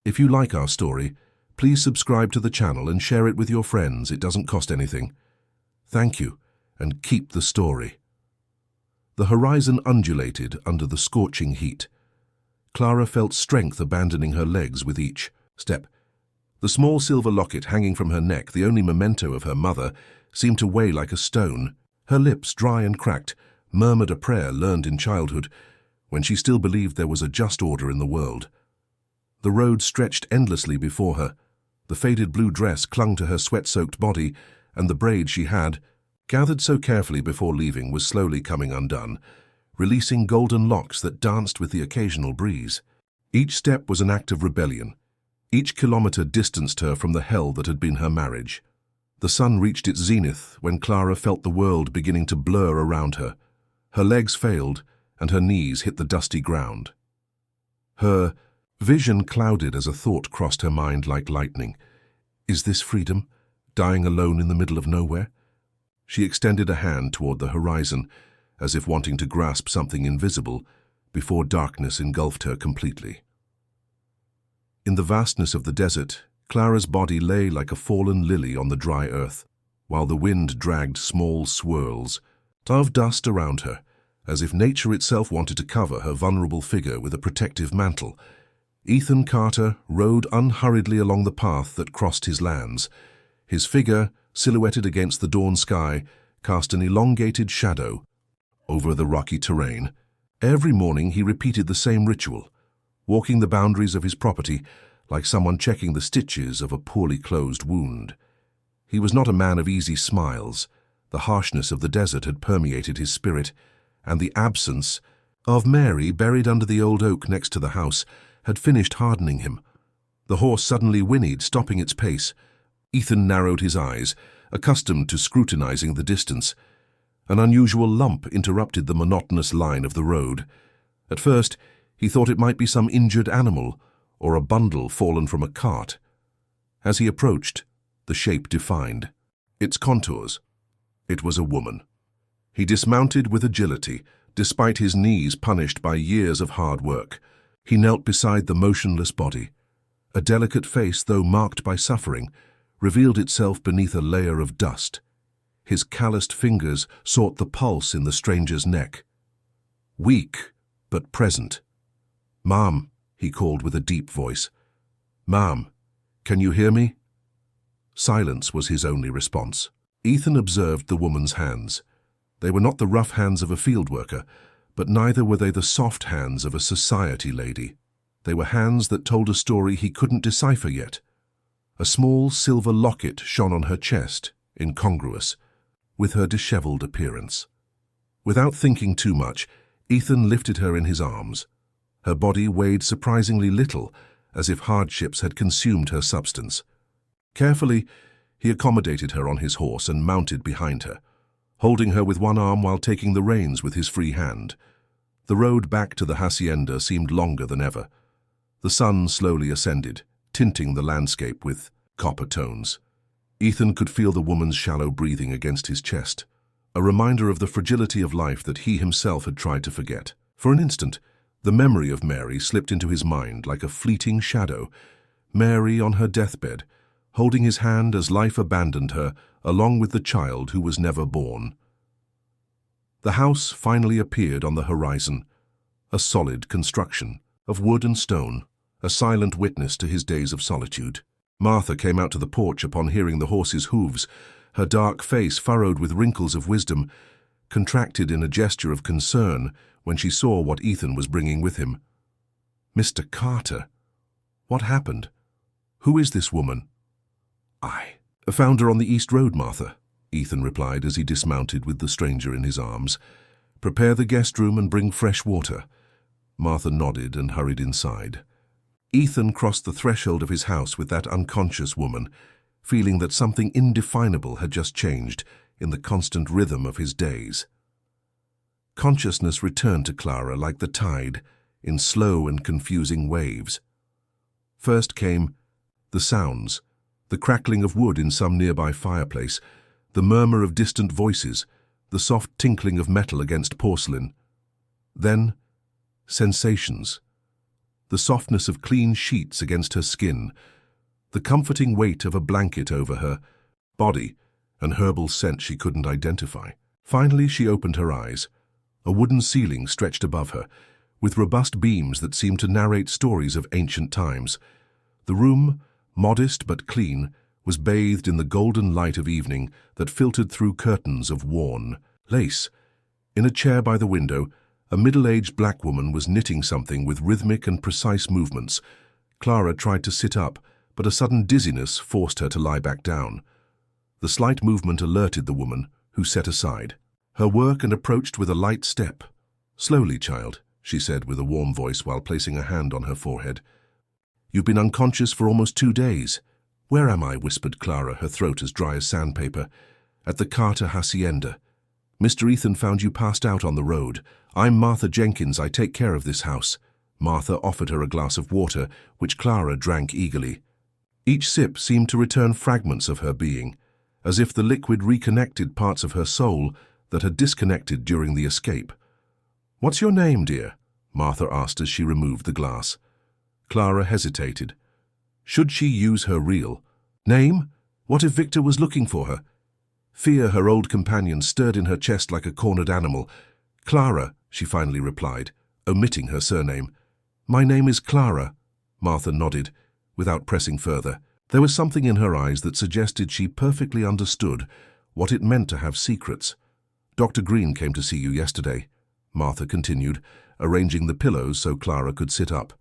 If you like our story, please subscribe to the channel and share it with your friends. It doesn't cost anything. Thank you, and keep the story. The horizon undulated under the scorching heat. Clara felt strength abandoning her legs with each step. The small silver locket hanging from her neck, the only memento of her mother, seemed to weigh like a stone. Her lips, dry and cracked, murmured a prayer learned in childhood, when she still believed there was a just order in the world. The road stretched endlessly before her. The faded blue dress clung to her sweat-soaked body, and the braid she had, gathered so carefully before leaving, was slowly coming undone, releasing golden locks that danced with the occasional breeze. Each step was an act of rebellion. Each kilometer distanced her from the hell that had been her marriage. The sun reached its zenith when Clara felt the world beginning to blur around her. Her legs failed, and her knees hit the dusty ground. Her vision clouded as a thought crossed her mind like lightning. Is this freedom, dying alone in the middle of nowhere? She extended a hand toward the horizon, as if wanting to grasp something invisible, before darkness engulfed her completely. In the vastness of the desert, Clara's body lay like a fallen lily on the dry earth, while the wind dragged small swirls of dust around her, as if nature itself wanted to cover her vulnerable figure with a protective mantle. Ethan Carter rode unhurriedly along the path that crossed his lands. His figure, silhouetted against the dawn sky, cast an elongated shadow over the rocky terrain. Every morning he repeated the same ritual, walking the boundaries of his property like someone checking the stitches of a poorly closed wound. He was not a man of easy smiles. The harshness of the desert had permeated his spirit, and the absence of Mary, buried under the old oak next to the house, had finished hardening him. The horse suddenly whinnied, stopping its pace. Ethan narrowed his eyes, accustomed to scrutinizing the distance. An unusual lump interrupted the monotonous line of the road. At first, he thought it might be some injured animal or a bundle fallen from a cart. As he approached, the shape defined its contours. It was a woman. He dismounted with agility, despite his knees punished by years of hard work. He knelt beside the motionless body. A delicate face, though marked by suffering, revealed itself beneath a layer of dust. His calloused fingers sought the pulse in the stranger's neck. Weak, but present. "Ma'am," he called with a deep voice. "Ma'am, can you hear me?" Silence was his only response. Ethan observed the woman's hands. They were not the rough hands of a field worker, but neither were they the soft hands of a society lady. They were hands that told a story he couldn't decipher yet. A small silver locket shone on her chest, incongruous with her disheveled appearance. Without thinking too much, Ethan lifted her in his arms. Her body weighed surprisingly little, as if hardships had consumed her substance. Carefully, he accommodated her on his horse and mounted behind her, holding her with one arm while taking the reins with his free hand. The road back to the hacienda seemed longer than ever. The sun slowly ascended, tinting the landscape with copper tones. Ethan could feel the woman's shallow breathing against his chest, a reminder of the fragility of life that he himself had tried to forget. For an instant, the memory of Mary slipped into his mind like a fleeting shadow. Mary on her deathbed, holding his hand as life abandoned her, along with the child who was never born. The house finally appeared on the horizon, a solid construction of wood and stone, a silent witness to his days of solitude. Martha came out to the porch upon hearing the horse's hooves, her dark face furrowed with wrinkles of wisdom, contracted in a gesture of concern when she saw what Ethan was bringing with him. "Mr. Carter, what happened? Who is this woman?" "I found her on the East Road, Martha," Ethan replied as he dismounted with the stranger in his arms. "Prepare the guest room and bring fresh water." Martha nodded and hurried inside. Ethan crossed the threshold of his house with that unconscious woman, feeling that something indefinable had just changed in the constant rhythm of his days. Consciousness returned to Clara like the tide, in slow and confusing waves. First came the sounds, the crackling of wood in some nearby fireplace, the murmur of distant voices, the soft tinkling of metal against porcelain. Then, sensations. the softness of clean sheets against her skin, the comforting weight of a blanket over her body, an herbal scent she couldn't identify. Finally, she opened her eyes. A wooden ceiling stretched above her, with robust beams that seemed to narrate stories of ancient times. The room, modest but clean, was bathed in the golden light of evening that filtered through curtains of worn lace. In a chair by the window, a middle-aged black woman was knitting something with rhythmic and precise movements. Clara tried to sit up, but a sudden dizziness forced her to lie back down. The slight movement alerted the woman, who set aside her work and approached with a light step. "Slowly, child," she said with a warm voice while placing a hand on her forehead. "You've been unconscious for almost 2 days. "Where am I?" whispered Clara, her throat as dry as sandpaper. "At the Carter Hacienda. Mr. Ethan found you passed out on the road. I'm Martha Jenkins. I take care of this house." Martha offered her a glass of water, which Clara drank eagerly. Each sip seemed to return fragments of her being, as if the liquid reconnected parts of her soul that had disconnected during the escape. "What's your name, dear?" Martha asked as she removed the glass. Clara hesitated. Should she use her real name? What if Victor was looking for her? Fear, her old companion, stirred in her chest like a cornered animal. "Clara," she finally replied, omitting her surname. "My name is Clara." Martha nodded, without pressing further. There was something in her eyes that suggested she perfectly understood what it meant to have secrets. "Dr. Green came to see you yesterday," Martha continued, arranging the pillows so Clara could sit up.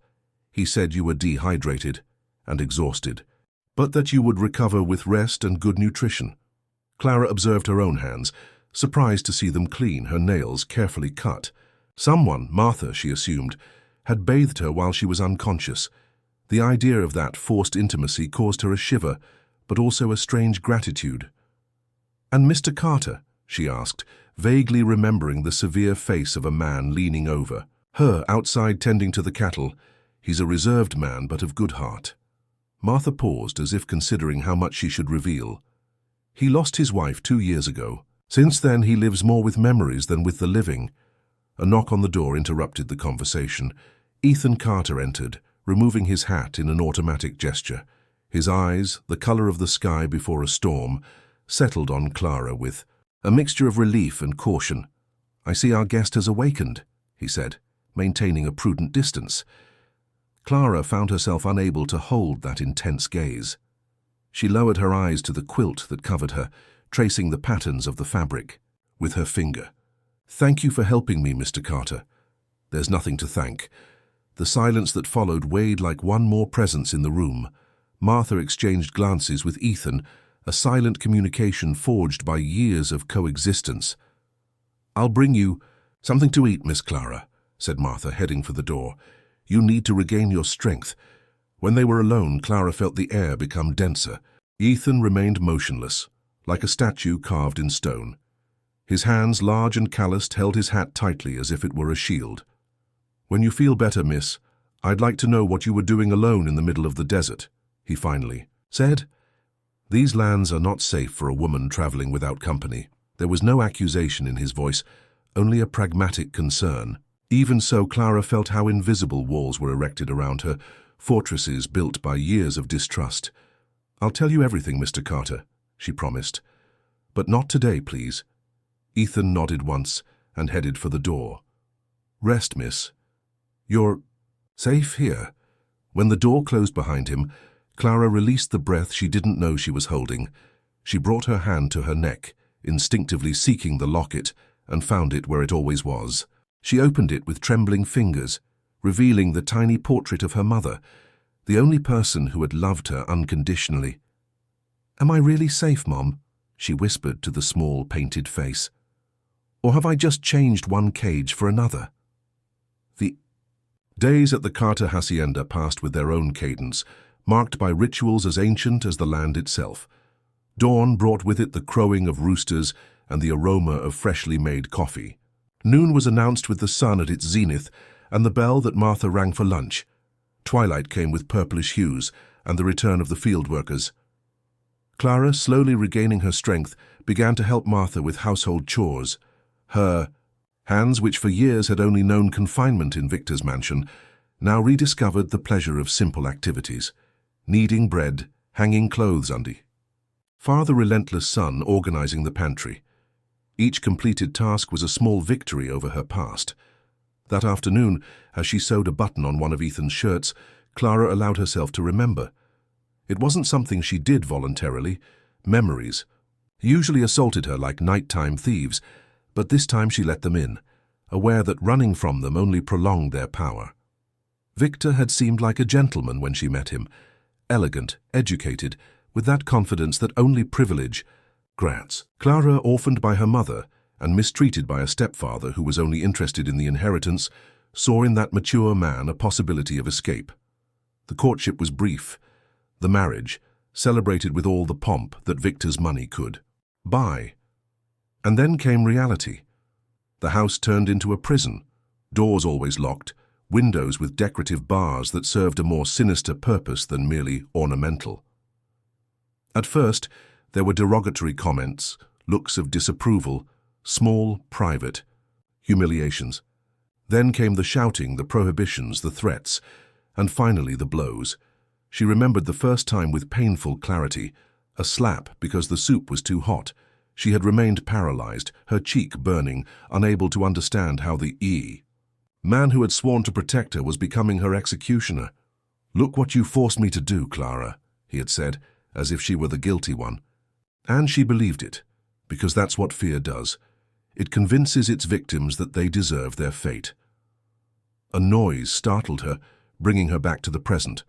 "He said you were dehydrated and exhausted, but that you would recover with rest and good nutrition." Clara observed her own hands, surprised to see them clean, her nails carefully cut. Someone, Martha, she assumed, had bathed her while she was unconscious. The idea of that forced intimacy caused her a shiver, but also a strange gratitude. "And Mr. Carter?" she asked, vaguely remembering the severe face of a man leaning over her outside tending to the cattle. "He's a reserved man, but of good heart." Martha paused, as if considering how much she should reveal. "He lost his wife 2 years ago. Since then, he lives more with memories than with the living." A knock on the door interrupted the conversation. Ethan Carter entered, removing his hat in an automatic gesture. His eyes, the color of the sky before a storm, settled on Clara with a mixture of relief and caution. "I see our guest has awakened," he said, maintaining a prudent distance. Clara found herself unable to hold that intense gaze. She lowered her eyes to the quilt that covered her, tracing the patterns of the fabric with her finger. "Thank you for helping me, Mr. Carter." "There's nothing to thank." The silence that followed weighed like one more presence in the room. Martha exchanged glances with Ethan, a silent communication forged by years of coexistence. "I'll bring you something to eat, Miss Clara," said Martha, heading for the door. "You need to regain your strength." When they were alone, Clara felt the air become denser. Ethan remained motionless, like a statue carved in stone. His hands, large and calloused, held his hat tightly as if it were a shield. "When you feel better, miss, I'd like to know what you were doing alone in the middle of the desert," he finally said. "These lands are not safe for a woman traveling without company." There was no accusation in his voice, only a pragmatic concern. Even so, Clara felt how invisible walls were erected around her, fortresses built by years of distrust. "I'll tell you everything, Mr. Carter," she promised. "But not today, please." Ethan nodded once and headed for the door. "Rest, miss. You're safe here." When the door closed behind him, Clara released the breath she didn't know she was holding. She brought her hand to her neck, instinctively seeking the locket, and found it where it always was. She opened it with trembling fingers, revealing the tiny portrait of her mother, the only person who had loved her unconditionally. "Am I really safe, Mom?" she whispered to the small, painted face. "Or have I just changed one cage for another?" The days at the Carter Hacienda passed with their own cadence, marked by rituals as ancient as the land itself. Dawn brought with it the crowing of roosters and the aroma of freshly made coffee. Noon was announced with the sun at its zenith and the bell that Martha rang for lunch. Twilight came with purplish hues and the return of the field workers. Clara, slowly regaining her strength, began to help Martha with household chores. Her hands, which for years had only known confinement in Victor's mansion, now rediscovered the pleasure of simple activities, kneading bread, hanging clothes under. Father relentless son organizing the pantry. Each completed task was a small victory over her past. That afternoon, as she sewed a button on one of Ethan's shirts, Clara allowed herself to remember. It wasn't something she did voluntarily. Memories usually assaulted her like nighttime thieves, but this time she let them in, aware that running from them only prolonged their power. Victor had seemed like a gentleman when she met him, elegant, educated, with that confidence that only privilege grants. Clara, orphaned by her mother and mistreated by a stepfather who was only interested in the inheritance, saw in that mature man a possibility of escape. The courtship was brief. The marriage, celebrated with all the pomp that Victor's money could buy. And then came reality. The house turned into a prison, doors always locked, windows with decorative bars that served a more sinister purpose than merely ornamental. At first, there were derogatory comments, looks of disapproval, small, private humiliations. Then came the shouting, the prohibitions, the threats, and finally the blows. She remembered the first time with painful clarity, a slap because the soup was too hot. She had remained paralyzed, her cheek burning, unable to understand how the man who had sworn to protect her was becoming her executioner. "Look what you forced me to do, Clara," he had said, as if she were the guilty one. And she believed it, because that's what fear does. It convinces its victims that they deserve their fate. A noise startled her, bringing her back to the present.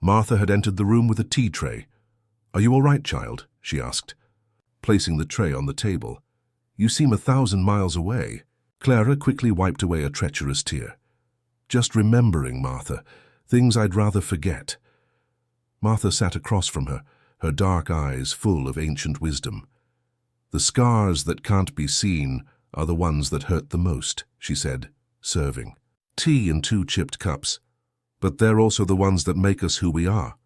Martha had entered the room with a tea tray. "Are you all right, child?" she asked, placing the tray on the table. "You seem 1,000 miles away." Clara quickly wiped away a treacherous tear. "Just remembering, Martha, things I'd rather forget." Martha sat across from her, her dark eyes full of ancient wisdom. "The scars that can't be seen are the ones that hurt the most," she said, serving tea in 2 chipped cups. "But they're also the ones that make us who we are."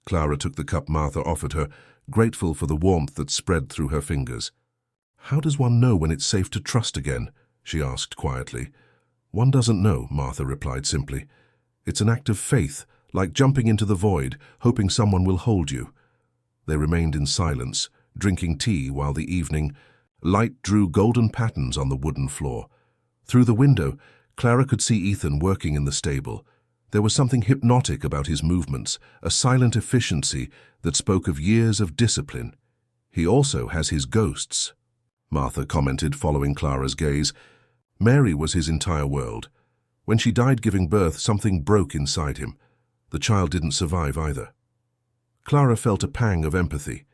Clara took the cup Martha offered her, grateful for the warmth that spread through her fingers. "How does one know when it's safe to trust again?" she asked quietly. "One doesn't know," Martha replied simply. "It's an act of faith, like jumping into the void, hoping someone will hold you." They remained in silence, drinking tea while the evening light drew golden patterns on the wooden floor. Through the window, Clara could see Ethan working in the stable. There was something hypnotic about his movements, a silent efficiency that spoke of years of discipline. "He also has his ghosts," Martha commented, following Clara's gaze. Mary was his entire world. When she died giving birth, something broke inside him. The child didn't survive either. Clara felt a pang of empathy.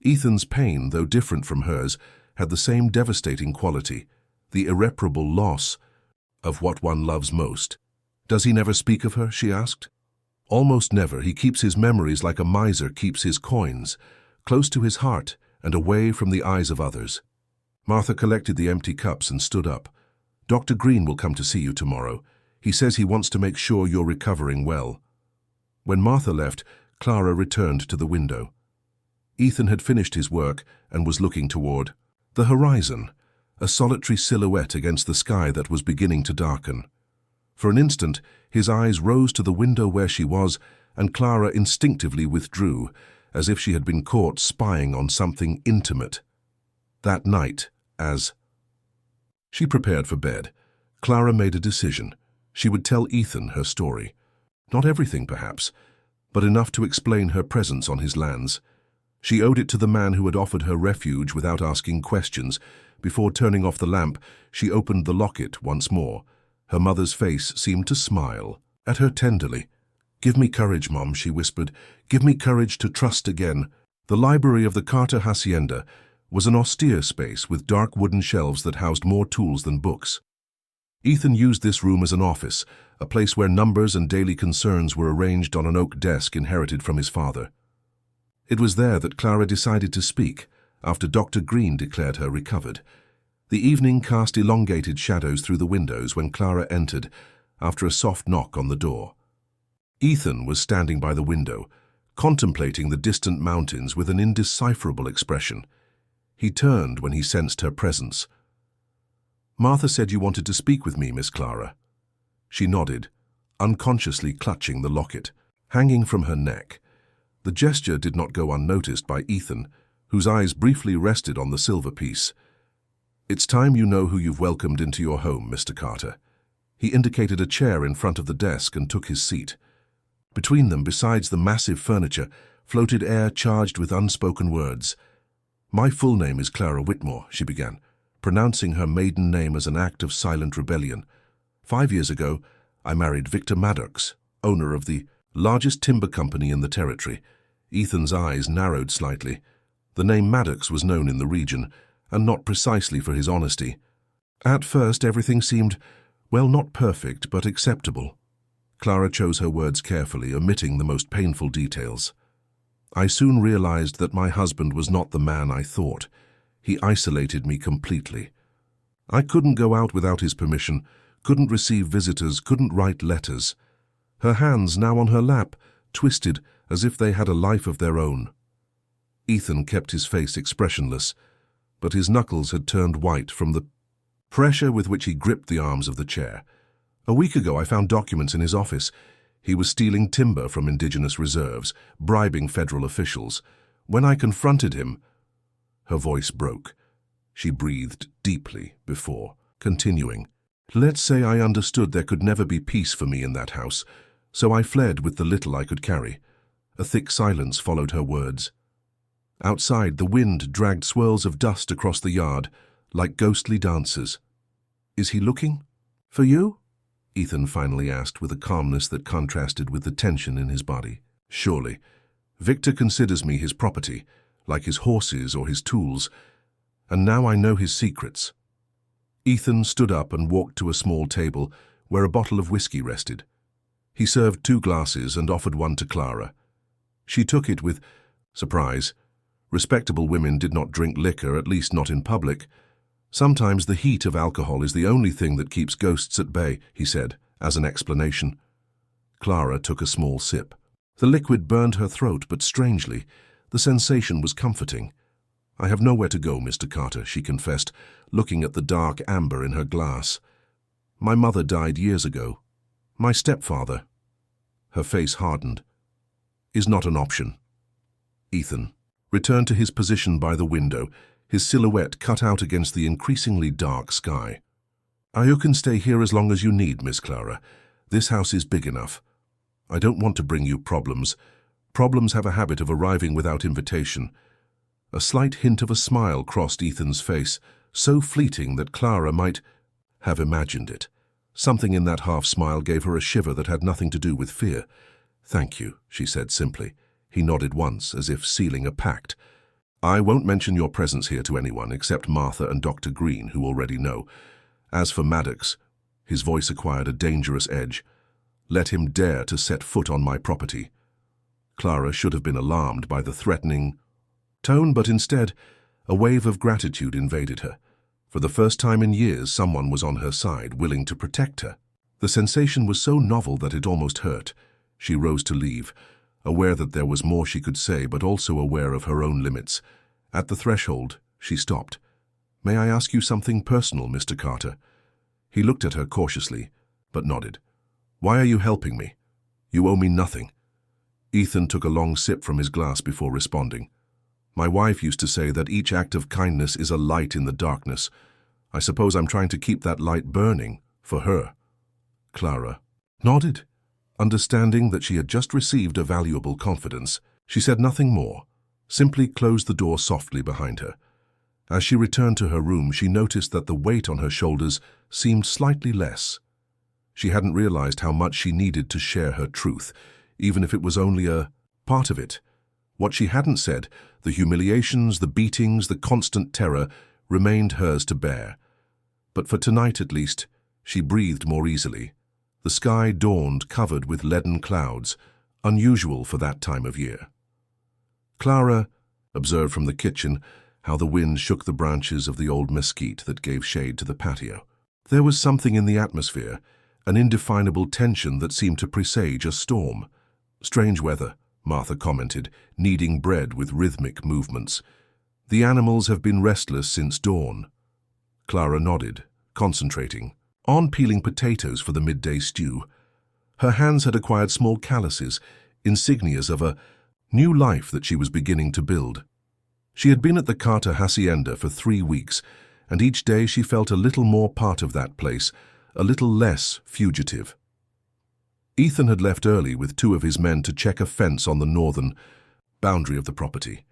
Ethan's pain, though different from hers, had the same devastating quality, the irreparable loss of what one loves most. "Does he never speak of her?" she asked. "Almost never. He keeps his memories like a miser keeps his coins, close to his heart and away from the eyes of others." Martha collected the empty cups and stood up. "Dr. Green will come to see you tomorrow. He says he wants to make sure you're recovering well." When Martha left, Clara returned to the window. Ethan had finished his work and was looking toward the horizon, a solitary silhouette against the sky that was beginning to darken. For an instant, his eyes rose to the window where she was, and Clara instinctively withdrew, as if she had been caught spying on something intimate. That night, as she prepared for bed, Clara made a decision. She would tell Ethan her story. Not everything, perhaps, but enough to explain her presence on his lands. She owed it to the man who had offered her refuge without asking questions. Before turning off the lamp, she opened the locket once more. Her mother's face seemed to smile at her tenderly. "Give me courage, Mom," she whispered. "Give me courage to trust again." The library of the Carter Hacienda was an austere space with dark wooden shelves that housed more tools than books. Ethan used this room as an office, a place where numbers and daily concerns were arranged on an oak desk inherited from his father. It was there that Clara decided to speak, after Dr. Green declared her recovered. The evening cast elongated shadows through the windows when Clara entered, after a soft knock on the door. Ethan was standing by the window, contemplating the distant mountains with an indecipherable expression. He turned when he sensed her presence. "Martha said you wanted to speak with me, Miss Clara." She nodded. unconsciously clutching the locket, hanging from her neck. The gesture did not go unnoticed by Ethan, whose eyes briefly rested on the silver piece. "It's time you know who you've welcomed into your home, Mr. Carter." He indicated a chair in front of the desk and took his seat. Between them, besides the massive furniture, floated air charged with unspoken words. "My full name is Clara Whitmore," she began, pronouncing her maiden name as an act of silent rebellion. "5 years ago, I married Victor Maddox, owner of the largest timber company in the territory." Ethan's eyes narrowed slightly. The name Maddox was known in the region, and not precisely for his honesty. At first, everything seemed, well, not perfect, but acceptable. Clara chose her words carefully, omitting the most painful details. "I soon realized that my husband was not the man I thought. He isolated me completely. I couldn't go out without his permission, couldn't receive visitors, couldn't write letters." Her hands, now on her lap, twisted as if they had a life of their own. Ethan kept his face expressionless, but his knuckles had turned white from the pressure with which he gripped the arms of the chair. "A week ago, I found documents in his office. He was stealing timber from indigenous reserves, bribing federal officials. When I confronted him..." Her voice broke. She breathed deeply before continuing. "Let's say I understood there could never be peace for me in that house, so I fled with the little I could carry." A thick silence followed her words. Outside, the wind dragged swirls of dust across the yard, like ghostly dancers. "Is he looking for you?" Ethan finally asked with a calmness that contrasted with the tension in his body. "Surely. Victor considers me his property, like his horses or his tools, and now I know his secrets." Ethan stood up and walked to a small table where a bottle of whiskey rested. He served 2 glasses and offered one to Clara. She took it with surprise. Respectable women did not drink liquor, at least not in public. "Sometimes the heat of alcohol is the only thing that keeps ghosts at bay," he said, as an explanation. Clara took a small sip. The liquid burned her throat, but strangely, the sensation was comforting. "I have nowhere to go, Mr. Carter," she confessed, looking at the dark amber in her glass. "My mother died years ago. My stepfather," her face hardened, "is not an option." Ethan returned to his position by the window, his silhouette cut out against the increasingly dark sky. "You can stay here as long as you need, Miss Clara. This house is big enough. I don't want to bring you problems. Problems have a habit of arriving without invitation." A slight hint of a smile crossed Ethan's face, so fleeting that Clara might have imagined it. Something in that half-smile gave her a shiver that had nothing to do with fear. "Thank you," she said simply. He nodded once, as if sealing a pact. "I won't mention your presence here to anyone except Martha and Dr. Green, who already know. As for Maddox," his voice acquired a dangerous edge, "let him dare to set foot on my property." Clara should have been alarmed by the threatening tone, but instead, a wave of gratitude invaded her. For the first time in years, someone was on her side, willing to protect her. The sensation was so novel that it almost hurt. She rose to leave, aware that there was more she could say, but also aware of her own limits. At the threshold, she stopped. "May I ask you something personal, Mr. Carter?" He looked at her cautiously, but nodded. "Why are you helping me? You owe me nothing." Ethan took a long sip from his glass before responding. "My wife used to say that each act of kindness is a light in the darkness. I suppose I'm trying to keep that light burning for her." Clara nodded, understanding that she had just received a valuable confidence. She said nothing more, simply closed the door softly behind her. As she returned to her room, she noticed that the weight on her shoulders seemed slightly less. She hadn't realized how much she needed to share her truth, even if it was only a part of it. What she hadn't said, the humiliations, the beatings, the constant terror, remained hers to bear. But for tonight at least, she breathed more easily. The sky dawned covered with leaden clouds, unusual for that time of year. Clara observed from the kitchen how the wind shook the branches of the old mesquite that gave shade to the patio. There was something in the atmosphere, an indefinable tension that seemed to presage a storm. "Strange weather," Martha commented, kneading bread with rhythmic movements. "The animals have been restless since dawn." Clara nodded, concentrating on peeling potatoes for the midday stew. Her hands had acquired small calluses, insignias of a new life that she was beginning to build. She had been at the Carter hacienda for 3 weeks, and each day she felt a little more part of that place, a little less fugitive. Ethan had left early with 2 of his men to check a fence on the northern boundary of the property.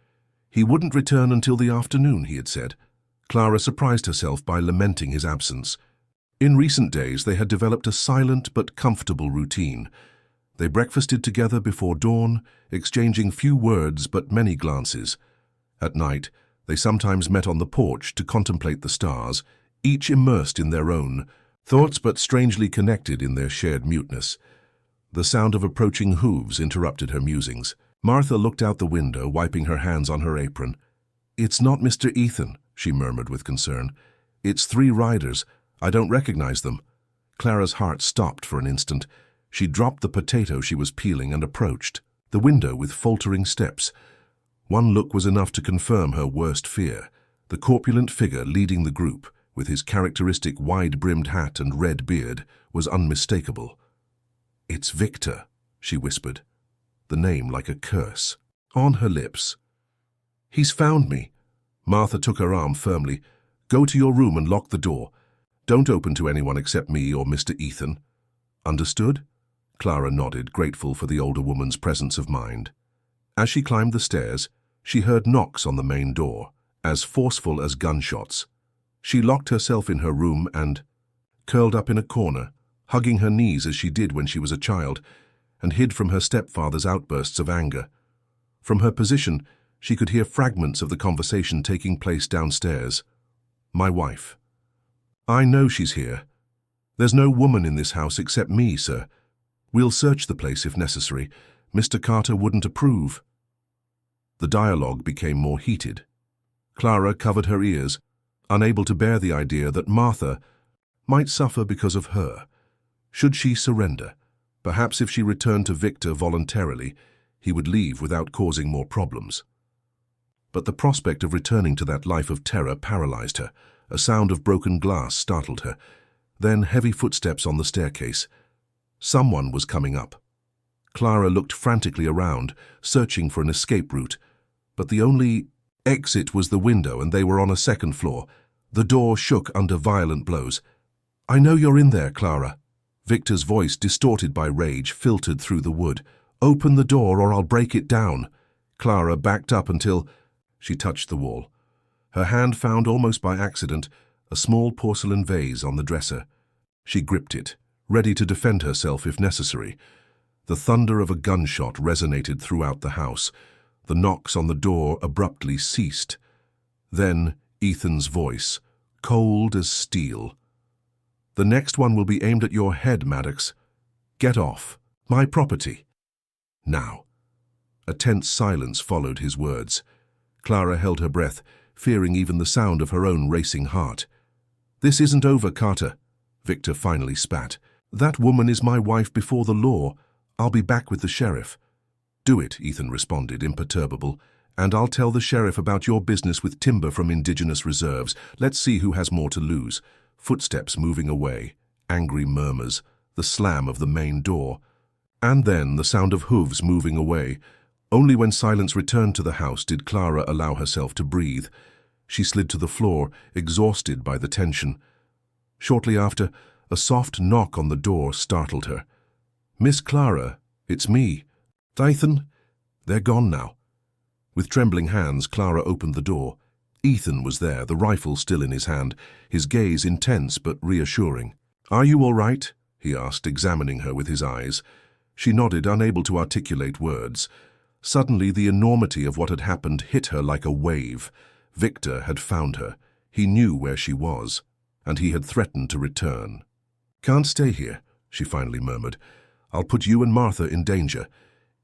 He wouldn't return until the afternoon, he had said. Clara surprised herself by lamenting his absence. In recent days, they had developed a silent but comfortable routine. They breakfasted together before dawn, exchanging few words but many glances. At night, they sometimes met on the porch to contemplate the stars, each immersed in their own thoughts but strangely connected in their shared muteness. The sound of approaching hooves interrupted her musings. Martha looked out the window, wiping her hands on her apron. "It's not Mr. Ethan," she murmured with concern. "It's 3 riders. I don't recognize them." Clara's heart stopped for an instant. She dropped the potato she was peeling and approached the window with faltering steps. One look was enough to confirm her worst fear. The corpulent figure leading the group, with his characteristic wide-brimmed hat and red beard, was unmistakable. "It's Victor," she whispered, the name like a curse on her lips. "He's found me." Martha took her arm firmly. "Go to your room and lock the door. Don't open to anyone except me or Mr. Ethan." "Understood?" Clara nodded, grateful for the older woman's presence of mind. As she climbed the stairs, she heard knocks on the main door, as forceful as gunshots. She locked herself in her room and curled up in a corner, hugging her knees as she did when she was a child, and hid from her stepfather's outbursts of anger. From her position, she could hear fragments of the conversation taking place downstairs. "My wife. I know she's here. There's no woman in this house except me, sir. We'll search the place if necessary. Mr. Carter wouldn't approve." The dialogue became more heated. Clara covered her ears, unable to bear the idea that Martha might suffer because of her. Should she surrender? Perhaps if she returned to Victor voluntarily, he would leave without causing more problems. But the prospect of returning to that life of terror paralyzed her. A sound of broken glass startled her. Then heavy footsteps on the staircase. Someone was coming up. Clara looked frantically around, searching for an escape route. But the only exit was the window, and they were on a 2nd floor. The door shook under violent blows. "I know you're in there, Clara." Victor's voice, distorted by rage, filtered through the wood. "Open the door or I'll break it down." Clara backed up until she touched the wall. Her hand found, almost by accident, a small porcelain vase on the dresser. She gripped it, ready to defend herself if necessary. The thunder of a gunshot resonated throughout the house. The knocks on the door abruptly ceased. Then Ethan's voice, cold as steel. "The next one will be aimed at your head, Maddox. Get off. My property. Now." A tense silence followed his words. Clara held her breath, fearing even the sound of her own racing heart. "This isn't over, Carter," Victor finally spat. "That woman is my wife before the law. I'll be back with the sheriff." "Do it," Ethan responded, imperturbable, "and I'll tell the sheriff about your business with timber from indigenous reserves. Let's see who has more to lose." Footsteps moving away, angry murmurs, the slam of the main door, and then the sound of hooves moving away. Only when silence returned to the house did Clara allow herself to breathe. She slid to the floor, exhausted by the tension. Shortly after, a soft knock on the door startled her. "Miss Clara, it's me. Ethan?" "They're gone now." With trembling hands, Clara opened the door. Ethan was there, the rifle still in his hand, his gaze intense but reassuring. "Are you all right?" he asked, examining her with his eyes. She nodded, unable to articulate words. Suddenly, the enormity of what had happened hit her like a wave. Victor had found her. He knew where she was, and he had threatened to return. "Can't stay here," she finally murmured. "I'll put you and Martha in danger."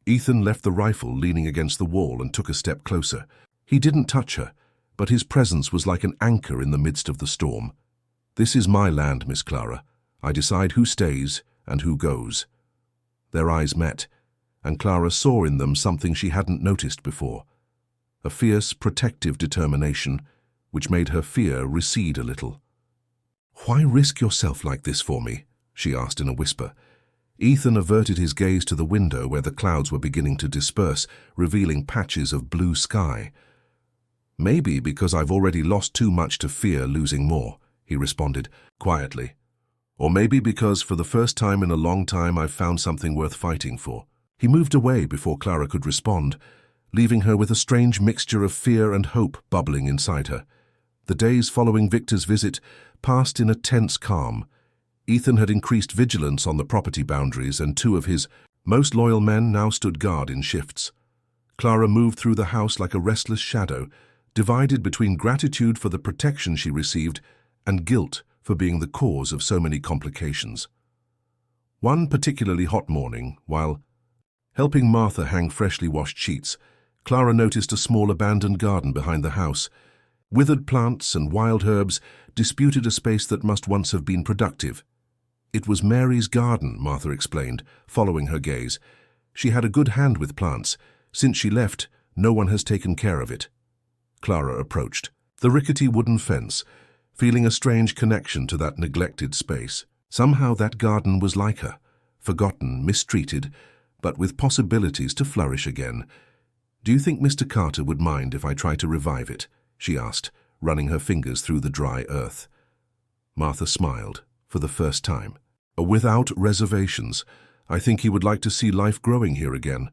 Ethan left the rifle leaning against the wall and took a step closer. He didn't touch her, but his presence was like an anchor in the midst of the storm. "This is my land, Miss Clara. I decide who stays and who goes." Their eyes met, and Clara saw in them something she hadn't noticed before. A fierce, protective determination, which made her fear recede a little. "Why risk yourself like this for me?" she asked in a whisper. Ethan averted his gaze to the window where the clouds were beginning to disperse, revealing patches of blue sky. "Maybe because I've already lost too much to fear losing more," he responded quietly. "Or maybe because for the first time in a long time I've found something worth fighting for." He moved away before Clara could respond, leaving her with a strange mixture of fear and hope bubbling inside her. The days following Victor's visit passed in a tense calm. Ethan had increased vigilance on the property boundaries, and two of his most loyal men now stood guard in shifts. Clara moved through the house like a restless shadow, divided between gratitude for the protection she received and guilt for being the cause of so many complications. One particularly hot morning, while helping Martha hang freshly washed sheets, Clara noticed a small abandoned garden behind the house. Withered plants and wild herbs disputed a space that must once have been productive. "It was Mary's garden," Martha explained, following her gaze. "She had a good hand with plants. Since she left, no one has taken care of it." Clara approached the rickety wooden fence, feeling a strange connection to that neglected space. Somehow that garden was like her, forgotten, mistreated, but with possibilities to flourish again. "Do you think Mr. Carter would mind if I try to revive it?" she asked, running her fingers through the dry earth. Martha smiled, for the first time. "Without reservations. I think he would like to see life growing here again."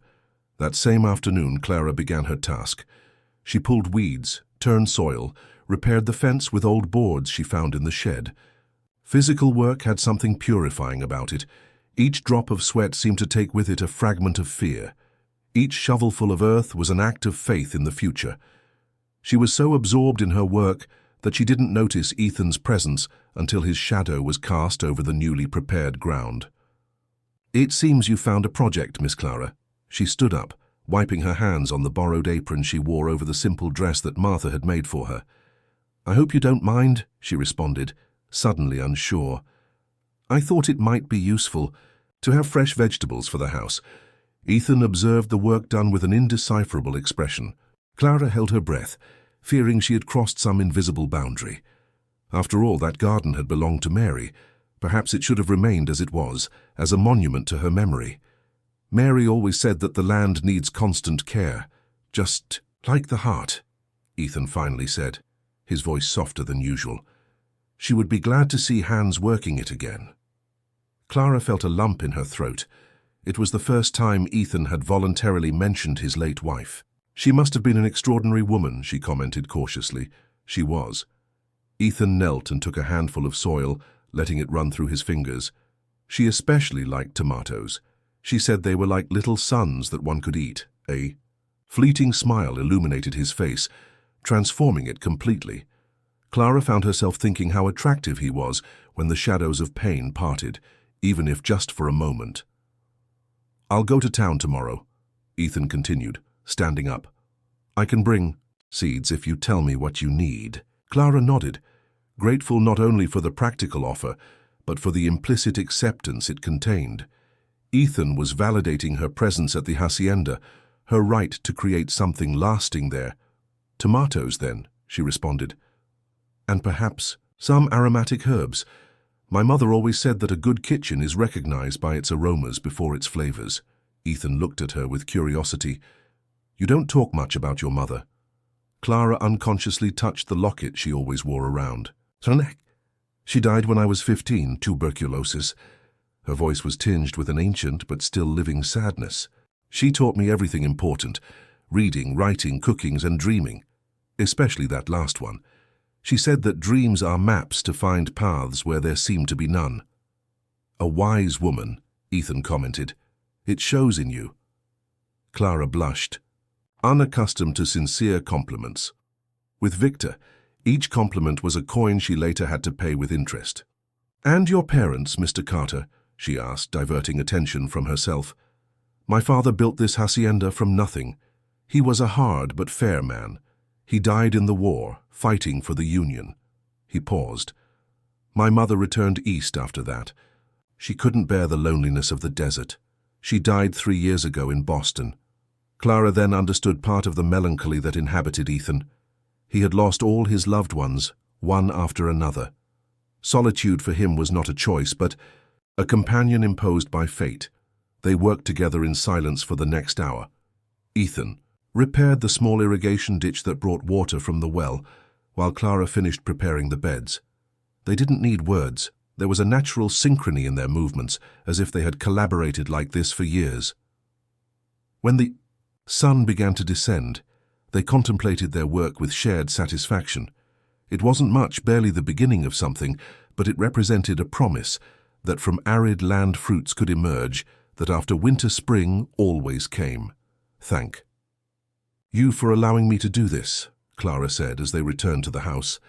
That same afternoon, Clara began her task. She pulled weeds, turned soil, repaired the fence with old boards she found in the shed. Physical work had something purifying about it. Each drop of sweat seemed to take with it a fragment of fear. Each shovelful of earth was an act of faith in the future. She was so absorbed in her work that she didn't notice Ethan's presence until his shadow was cast over the newly prepared ground. "It seems you found a project, Miss Clara." She stood up, wiping her hands on the borrowed apron she wore over the simple dress that Martha had made for her. "I hope you don't mind," she responded, suddenly unsure. "I thought it might be useful to have fresh vegetables for the house." Ethan observed the work done with an indecipherable expression. Clara held her breath, fearing she had crossed some invisible boundary. After all, that garden had belonged to Mary. Perhaps it should have remained as it was, as a monument to her memory. Mary always said that the land needs constant care, just like the heart, Ethan finally said, his voice softer than usual. She would be glad to see hands working it again. Clara felt a lump in her throat. It was the first time Ethan had voluntarily mentioned his late wife. "She must have been an extraordinary woman," she commented cautiously. She was. Ethan knelt and took a handful of soil, letting it run through his fingers. She especially liked tomatoes. She said they were like little sons that one could eat. A fleeting smile illuminated his face, transforming it completely. Clara found herself thinking how attractive he was when the shadows of pain parted, even if just for a moment. "I'll go to town tomorrow," Ethan continued, standing up. "I can bring seeds if you tell me what you need." Clara nodded, grateful not only for the practical offer, but for the implicit acceptance it contained. Ethan was validating her presence at the hacienda, her right to create something lasting there. "Tomatoes, then," she responded. "And perhaps some aromatic herbs. My mother always said that a good kitchen is recognized by its aromas before its flavors." Ethan looked at her with curiosity. "You don't talk much about your mother." Clara unconsciously touched the locket she always wore around. "She died when I was 15, tuberculosis." Her voice was tinged with an ancient but still living sadness. "She taught me everything important: reading, writing, cooking, and dreaming. Especially that last one. She said that dreams are maps to find paths where there seem to be none." "A wise woman," Ethan commented. "It shows in you." Clara blushed, unaccustomed to sincere compliments. With Victor, each compliment was a coin she later had to pay with interest. "And your parents, Mr. Carter?" she asked, diverting attention from herself. "My father built this hacienda from nothing. He was a hard but fair man. He died in the war, fighting for the Union." He paused. "My mother returned east after that. She couldn't bear the loneliness of the desert. She died 3 years ago in Boston." Clara then understood part of the melancholy that inhabited Ethan. He had lost all his loved ones, one after another. Solitude for him was not a choice, but A companion imposed by fate. They worked together in silence for the next hour. Ethan repaired the small irrigation ditch that brought water from the well, while Clara finished preparing the beds. They didn't need words. There was a natural synchrony in their movements, as if they had collaborated like this for years. When the sun began to descend, they contemplated their work with shared satisfaction. It wasn't much, barely the beginning of something, but it represented a promise that from arid land fruits could emerge, that after winter spring always came. Thank you for allowing me to do this, Clara said as they returned to the house.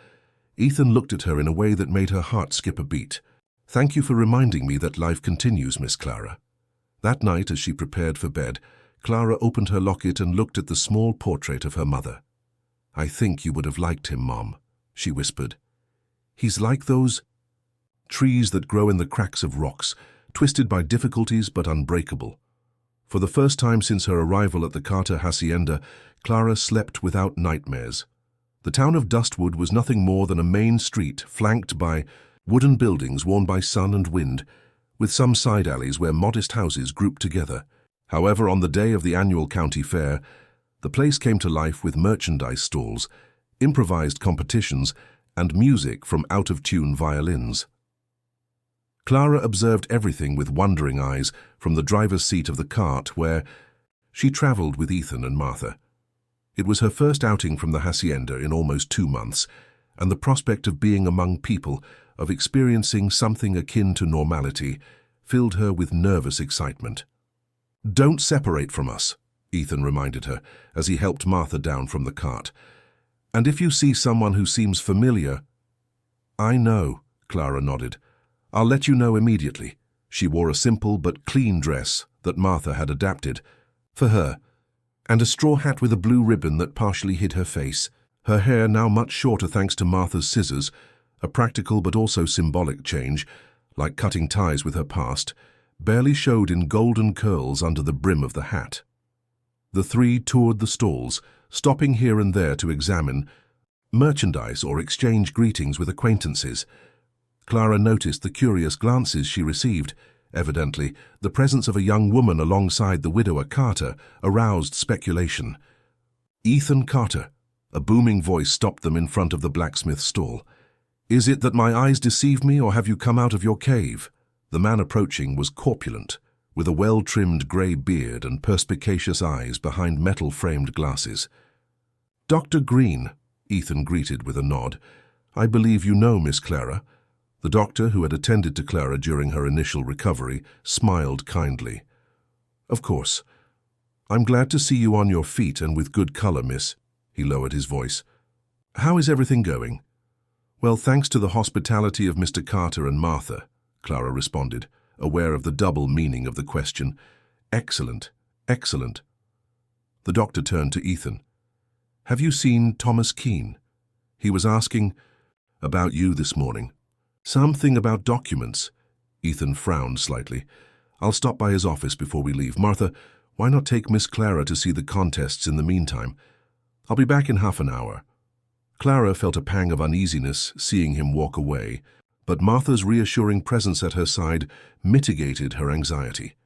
Ethan looked at her in a way that made her heart skip a beat. Thank you for reminding me that life continues, Miss Clara. That night, as she prepared for bed, Clara opened her locket and looked at the small portrait of her mother. I think you would have liked him, Mom, she whispered. He's like those trees that grow in the cracks of rocks, twisted by difficulties but unbreakable. For the first time since her arrival at the Carter Hacienda, Clara slept without nightmares. The town of Dustwood was nothing more than a main street flanked by wooden buildings worn by sun and wind, with some side alleys where modest houses grouped together. However, on the day of the annual county fair, the place came to life with merchandise stalls, improvised competitions, and music from out-of-tune violins. Clara observed everything with wondering eyes from the driver's seat of the cart where she traveled with Ethan and Martha. It was her first outing from the hacienda in almost 2 months, and the prospect of being among people, of experiencing something akin to normality, filled her with nervous excitement. Don't separate from us, Ethan reminded her as he helped Martha down from the cart. And if you see someone who seems familiar— I know, Clara nodded. I'll let you know immediately. She wore a simple but clean dress that Martha had adapted for her, and a straw hat with a blue ribbon that partially hid her face. Her hair, now much shorter thanks to Martha's scissors, a practical but also symbolic change, like cutting ties with her past, barely showed in golden curls under the brim of the hat. The three toured the stalls, stopping here and there to examine merchandise or exchange greetings with acquaintances. Clara noticed the curious glances she received. Evidently, the presence of a young woman alongside the widower Carter aroused speculation. Ethan Carter, a booming voice stopped them in front of the blacksmith's stall. Is it that my eyes deceive me, or have you come out of your cave? The man approaching was corpulent, with a well-trimmed grey beard and perspicacious eyes behind metal-framed glasses. Dr. Green, Ethan greeted with a nod. I believe you know Miss Clara. The doctor, who had attended to Clara during her initial recovery, smiled kindly. Of course. I'm glad to see you on your feet and with good color, miss. He lowered his voice. How is everything going? Well, thanks to the hospitality of Mr. Carter and Martha, Clara responded, aware of the double meaning of the question. Excellent, excellent. The doctor turned to Ethan. Have you seen Thomas Keene? He was asking about you this morning. Something about documents. Ethan frowned slightly. I'll stop by his office before we leave. Martha, why not take Miss Clara to see the contests in the meantime? I'll be back in half an hour. Clara felt a pang of uneasiness seeing him walk away, but Martha's reassuring presence at her side mitigated her anxiety.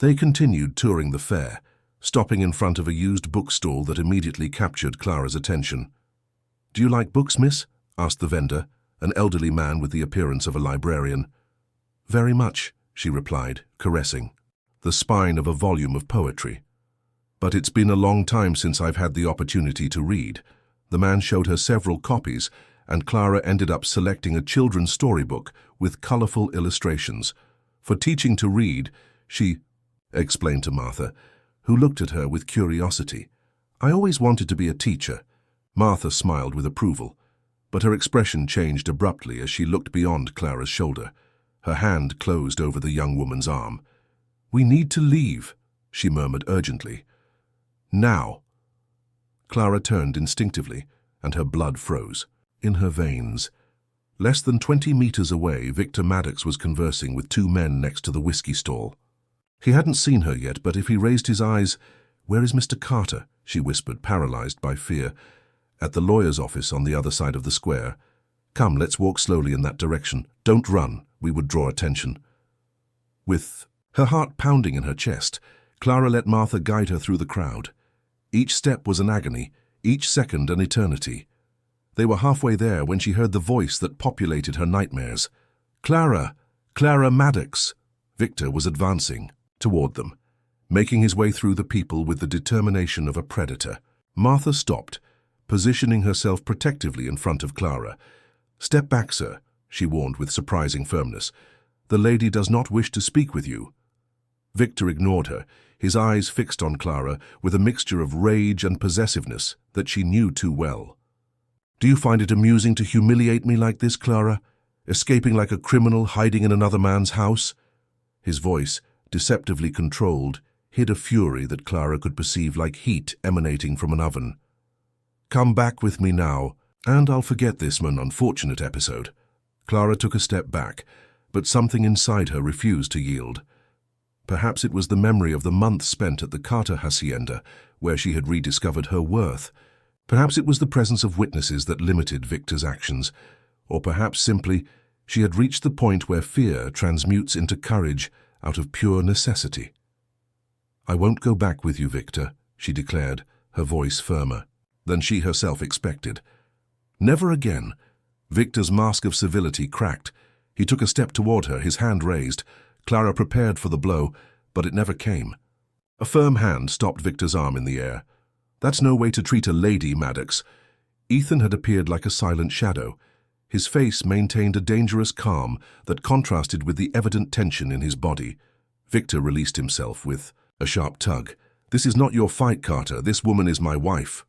They continued touring the fair, stopping in front of a used bookstall that immediately captured Clara's attention. Do you like books, miss? Asked the vendor, an elderly man with the appearance of a librarian. Very much, she replied, caressing the spine of a volume of poetry. But it's been a long time since I've had the opportunity to read. The man showed her several copies, and Clara ended up selecting a children's storybook with colorful illustrations. For teaching to read, she explained to Martha, who looked at her with curiosity. I always wanted to be a teacher. Martha smiled with approval, but her expression changed abruptly as she looked beyond Clara's shoulder. Her hand closed over the young woman's arm. We need to leave, she murmured urgently. Now. Clara turned instinctively, and her blood froze in her veins. Less than 20 meters away, Victor Maddox was conversing with 2 men next to the whiskey stall. He hadn't seen her yet, but if he raised his eyes— Where is Mr. Carter? She whispered, paralyzed by fear. At the lawyer's office on the other side of the square. Come, let's walk slowly in that direction. Don't run, we would draw attention. With her heart pounding in her chest, Clara let Martha guide her through the crowd. Each step was an agony, each second an eternity. They were halfway there when she heard the voice that populated her nightmares. "Clara! Clara Maddox!" Victor was advancing toward them, making his way through the people with the determination of a predator. Martha stopped, positioning herself protectively in front of Clara. "Step back, sir," she warned with surprising firmness. "The lady does not wish to speak with you." Victor ignored her, his eyes fixed on Clara with a mixture of rage and possessiveness that she knew too well. "Do you find it amusing to humiliate me like this, Clara? Escaping like a criminal hiding in another man's house?" His voice, deceptively controlled, hid a fury that Clara could perceive like heat emanating from an oven. "Come back with me now, and I'll forget this unfortunate episode." Clara took a step back, but something inside her refused to yield. Perhaps it was the memory of the months spent at the Carter hacienda, where she had rediscovered her worth. Perhaps it was the presence of witnesses that limited Victor's actions, or perhaps simply she had reached the point where fear transmutes into courage out of pure necessity. "I won't go back with you, Victor," she declared, her voice firmer than she herself expected. "Never again." Victor's mask of civility cracked. He took a step toward her, his hand raised. Clara prepared for the blow, but it never came. A firm hand stopped Victor's arm in the air. "That's no way to treat a lady, Maddox." Ethan had appeared like a silent shadow. His face maintained a dangerous calm that contrasted with the evident tension in his body. Victor released himself with a sharp tug. "This is not your fight, Carter. This woman is my wife."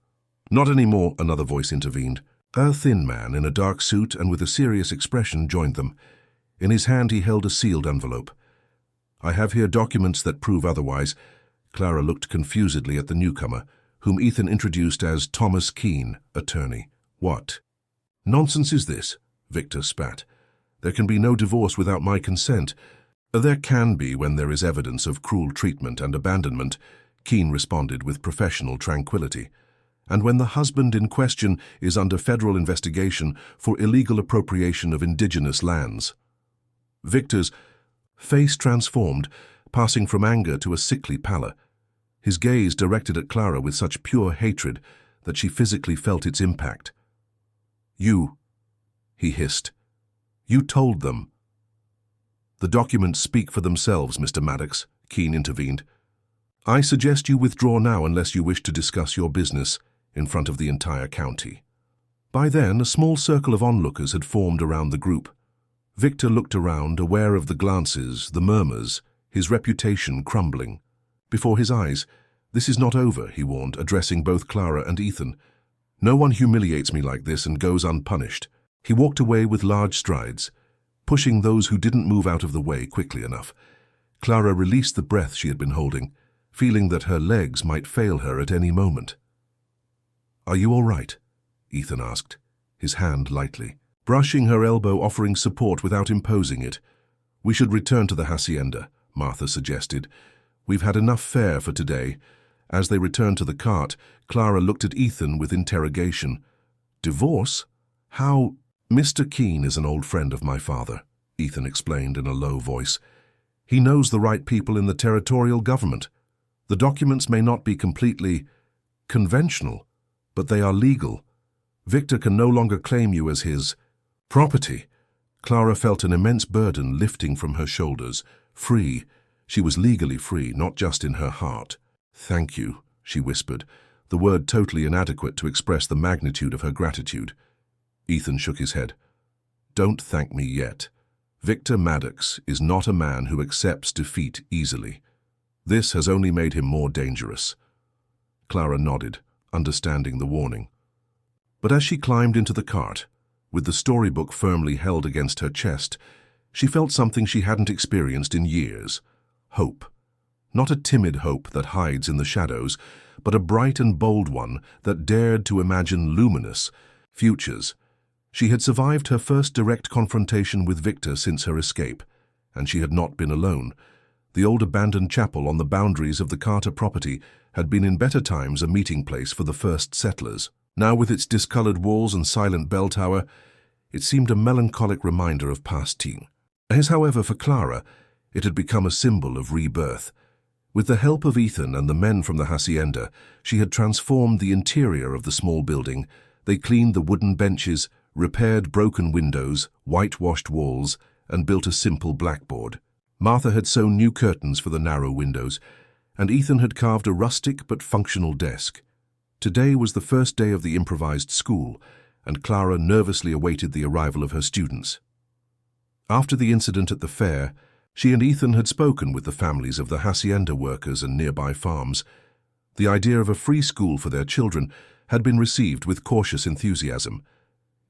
"Not anymore," another voice intervened. A thin man in a dark suit and with a serious expression joined them. In his hand he held a sealed envelope. "I have here documents that prove otherwise." Clara looked confusedly at the newcomer, whom Ethan introduced as Thomas Keene, attorney. "What nonsense is this?" Victor spat. "There can be no divorce without my consent." "There can be when there is evidence of cruel treatment and abandonment," Keene responded with professional tranquility. "And when the husband in question is under federal investigation for illegal appropriation of indigenous lands." Victor's face transformed, passing from anger to a sickly pallor. His gaze directed at Clara with such pure hatred that she physically felt its impact. "You," he hissed. "You told them." "The documents speak for themselves, Mr. Maddox," Keene intervened. "I suggest you withdraw now unless you wish to discuss your business in front of the entire county." By then, a small circle of onlookers had formed around the group. Victor looked around, aware of the glances, the murmurs, his reputation crumbling. Before his eyes, "This is not over," he warned, addressing both Clara and Ethan. "No one humiliates me like this and goes unpunished." He walked away with large strides, pushing those who didn't move out of the way quickly enough. Clara released the breath she had been holding, feeling that her legs might fail her at any moment. "Are you all right?" Ethan asked, his hand lightly, brushing her elbow, offering support without imposing it. "We should return to the hacienda," Martha suggested. "We've had enough fare for today." As they returned to the cart, Clara looked at Ethan with interrogation. "Divorce? How?" "Mr. Keene is an old friend of my father," Ethan explained in a low voice. "He knows the right people in the territorial government. The documents may not be completely conventional, but they are legal. Victor can no longer claim you as his property." Clara felt an immense burden lifting from her shoulders. Free. She was legally free, not just in her heart. "Thank you," she whispered, the word totally inadequate to express the magnitude of her gratitude. Ethan shook his head. "Don't thank me yet. Victor Maddox is not a man who accepts defeat easily. This has only made him more dangerous." Clara nodded, understanding the warning. But as she climbed into the cart, with the storybook firmly held against her chest, she felt something she hadn't experienced in years. Hope. Not a timid hope that hides in the shadows, but a bright and bold one that dared to imagine luminous futures. She had survived her first direct confrontation with Victor since her escape, and she had not been alone. The old abandoned chapel on the boundaries of the Carter property had been in better times a meeting place for the first settlers. Now, with its discolored walls and silent bell tower, it seemed a melancholic reminder of past teen. As, however, for Clara, It had become a symbol of rebirth. With the help of Ethan and the men from the hacienda, she had transformed the interior of the small building. They cleaned the wooden benches, repaired broken windows, whitewashed walls, and built a simple blackboard. Martha had sewn new curtains for the narrow windows, and Ethan had carved a rustic but functional desk. Today was the first day of the improvised school, and Clara nervously awaited the arrival of her students. After the incident at the fair, she and Ethan had spoken with the families of the hacienda workers and nearby farms. The idea of a free school for their children had been received with cautious enthusiasm.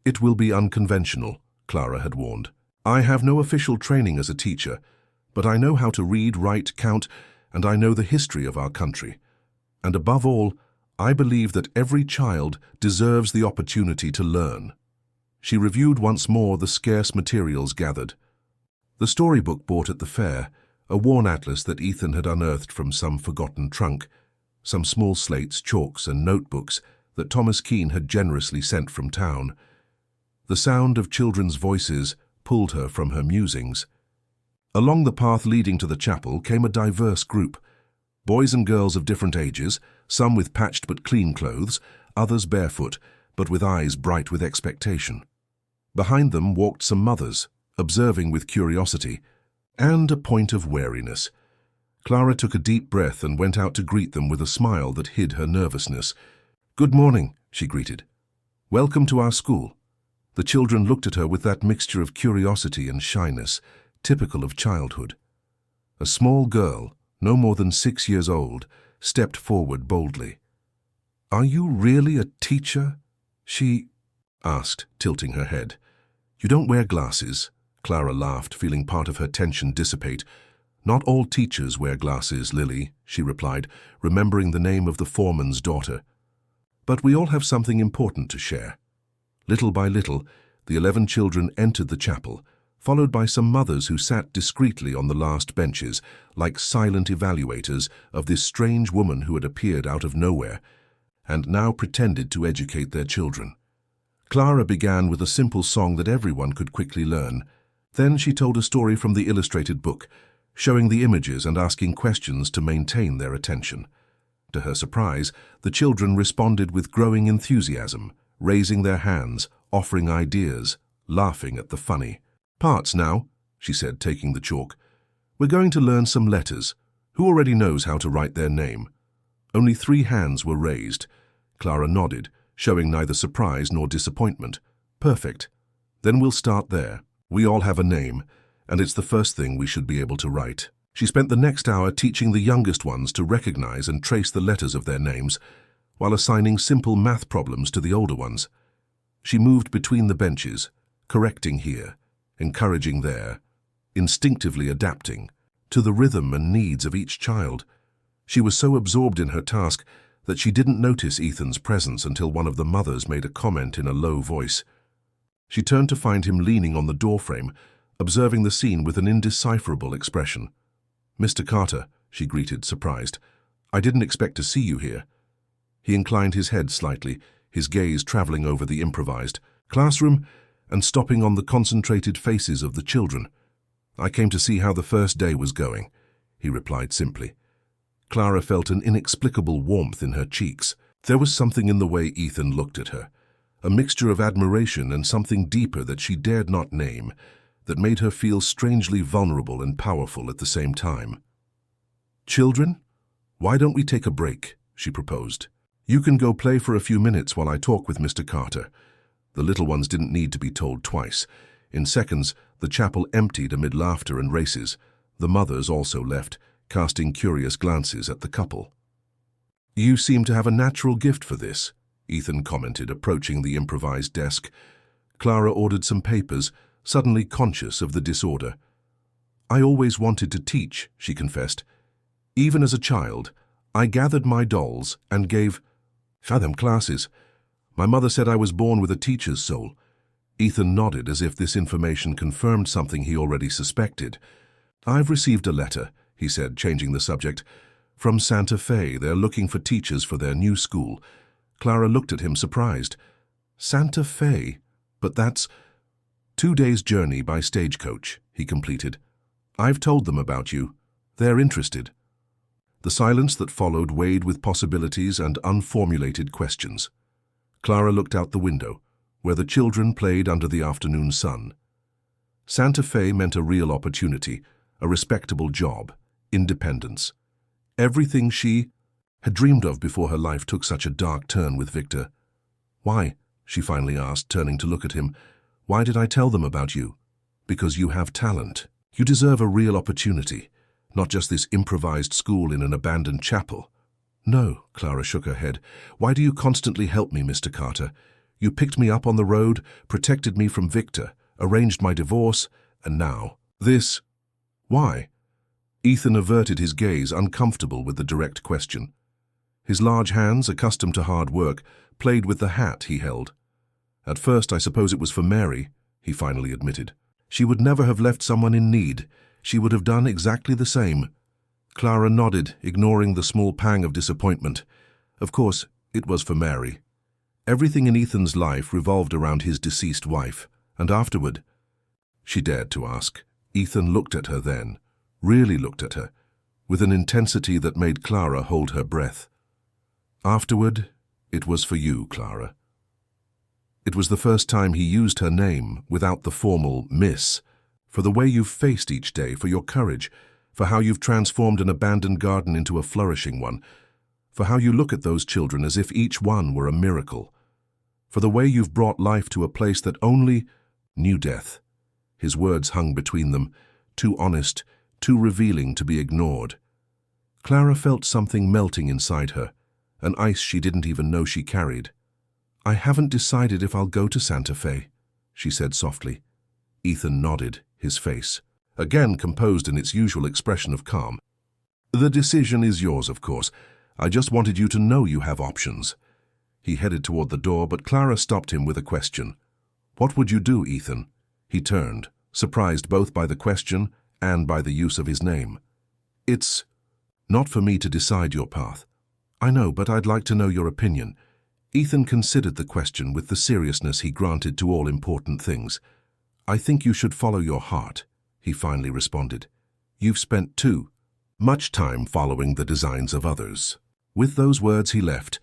"It will be unconventional," Clara had warned. "I have no official training as a teacher, but I know how to read, write, count, and I know the history of our country. And above all, I believe that every child deserves the opportunity to learn." She reviewed once more the scarce materials gathered. The storybook bought at the fair, a worn atlas that Ethan had unearthed from some forgotten trunk, some small slates, chalks, and notebooks that Thomas Keene had generously sent from town. The sound of children's voices pulled her from her musings. Along the path leading to the chapel came a diverse group. Boys and girls of different ages, some with patched but clean clothes, others barefoot, but with eyes bright with expectation. Behind them walked some mothers, observing with curiosity and a point of wariness. Clara took a deep breath and went out to greet them with a smile that hid her nervousness. "Good morning," she greeted. "Welcome to our school." The children looked at her with that mixture of curiosity and shyness, typical of childhood. A small girl, no more than 6 years old, stepped forward boldly. "Are you really a teacher?" she asked, tilting her head. "You don't wear glasses." Clara laughed, feeling part of her tension dissipate. "Not all teachers wear glasses, Lily," she replied, remembering the name of the foreman's daughter. "But we all have something important to share." Little by little, the 11 children entered the chapel, followed by some mothers who sat discreetly on the last benches, like silent evaluators of this strange woman who had appeared out of nowhere, and now pretended to educate their children. Clara began with a simple song that everyone could quickly learn. Then she told a story from the illustrated book, showing the images and asking questions to maintain their attention. To her surprise, the children responded with growing enthusiasm, raising their hands, offering ideas, laughing at the funny. "Parts now," she said, taking the chalk. "We're going to learn some letters. Who already knows how to write their name?" Only 3 hands were raised. Clara nodded, showing neither surprise nor disappointment. "Perfect. Then we'll start there. We all have a name, and it's the first thing we should be able to write." She spent the next hour teaching the youngest ones to recognize and trace the letters of their names, while assigning simple math problems to the older ones. She moved between the benches, correcting here, encouraging there, instinctively adapting to the rhythm and needs of each child. She was so absorbed in her task that she didn't notice Ethan's presence until one of the mothers made a comment in a low voice. She turned to find him leaning on the doorframe, observing the scene with an indecipherable expression. "Mr. Carter," she greeted, surprised. "I didn't expect to see you here." He inclined his head slightly, his gaze traveling over the improvised classroom and stopping on the concentrated faces of the children. "I came to see how the first day was going," he replied simply. Clara felt an inexplicable warmth in her cheeks. There was something in the way Ethan looked at her, a mixture of admiration and something deeper that she dared not name, that made her feel strangely vulnerable and powerful at the same time. "Children, why don't we take a break?" she proposed. "You can go play for a few minutes while I talk with Mr. Carter." The little ones didn't need to be told twice. In seconds, the chapel emptied amid laughter and races. The mothers also left, casting curious glances at the couple. "You seem to have a natural gift for this," Ethan commented, approaching the improvised desk. Clara ordered some papers, suddenly conscious of the disorder. "I always wanted to teach," she confessed. "Even as a child, I gathered my dolls and gave them classes. My mother said I was born with a teacher's soul." Ethan nodded as if this information confirmed something he already suspected. "I've received a letter," he said, changing the subject. "From Santa Fe. They're looking for teachers for their new school." Clara looked at him, surprised. "Santa Fe? But that's 2 days' journey by stagecoach," he completed. I've told them about you. They're interested. The silence that followed weighed with possibilities and unformulated questions. Clara looked out the window, where the children played under the afternoon sun. Santa Fe meant a real opportunity, a respectable job, independence. Everything she had dreamed of before her life took such a dark turn with Victor. "Why?" she finally asked, turning to look at him. "Why did I tell them about you?" "Because you have talent. You deserve a real opportunity, not just this improvised school in an abandoned chapel." "No," Clara shook her head. "Why do you constantly help me, Mr. Carter? You picked me up on the road, protected me from Victor, arranged my divorce, and now this. Why?" Ethan averted his gaze, uncomfortable with the direct question. His large hands, accustomed to hard work, played with the hat he held. "At first, I suppose it was for Mary," he finally admitted. "She would never have left someone in need. She would have done exactly the same." Clara nodded, ignoring the small pang of disappointment. Of course, it was for Mary. Everything in Ethan's life revolved around his deceased wife, and afterward, she dared to ask. Ethan looked at her then, really looked at her, with an intensity that made Clara hold her breath. "Afterward, it was for you, Clara." It was the first time he used her name without the formal Miss, for the way you've faced each day, for your courage, for how you've transformed an abandoned garden into a flourishing one, for how you look at those children as if each one were a miracle, for the way you've brought life to a place that only knew death. His words hung between them, too honest, too revealing to be ignored. Clara felt something melting inside her, an ice she didn't even know she carried. "I haven't decided if I'll go to Santa Fe," she said softly. Ethan nodded, his face, again composed in its usual expression of calm. "The decision is yours, of course. I just wanted you to know you have options." He headed toward the door, but Clara stopped him with a question. "What would you do, Ethan?" He turned, surprised both by the question and by the use of his name. "It's not for me to decide your path. I know, but I'd like to know your opinion." Ethan considered the question with the seriousness he granted to all important things. "I think you should follow your heart," he finally responded. "You've spent too much time following the designs of others." With those words he left,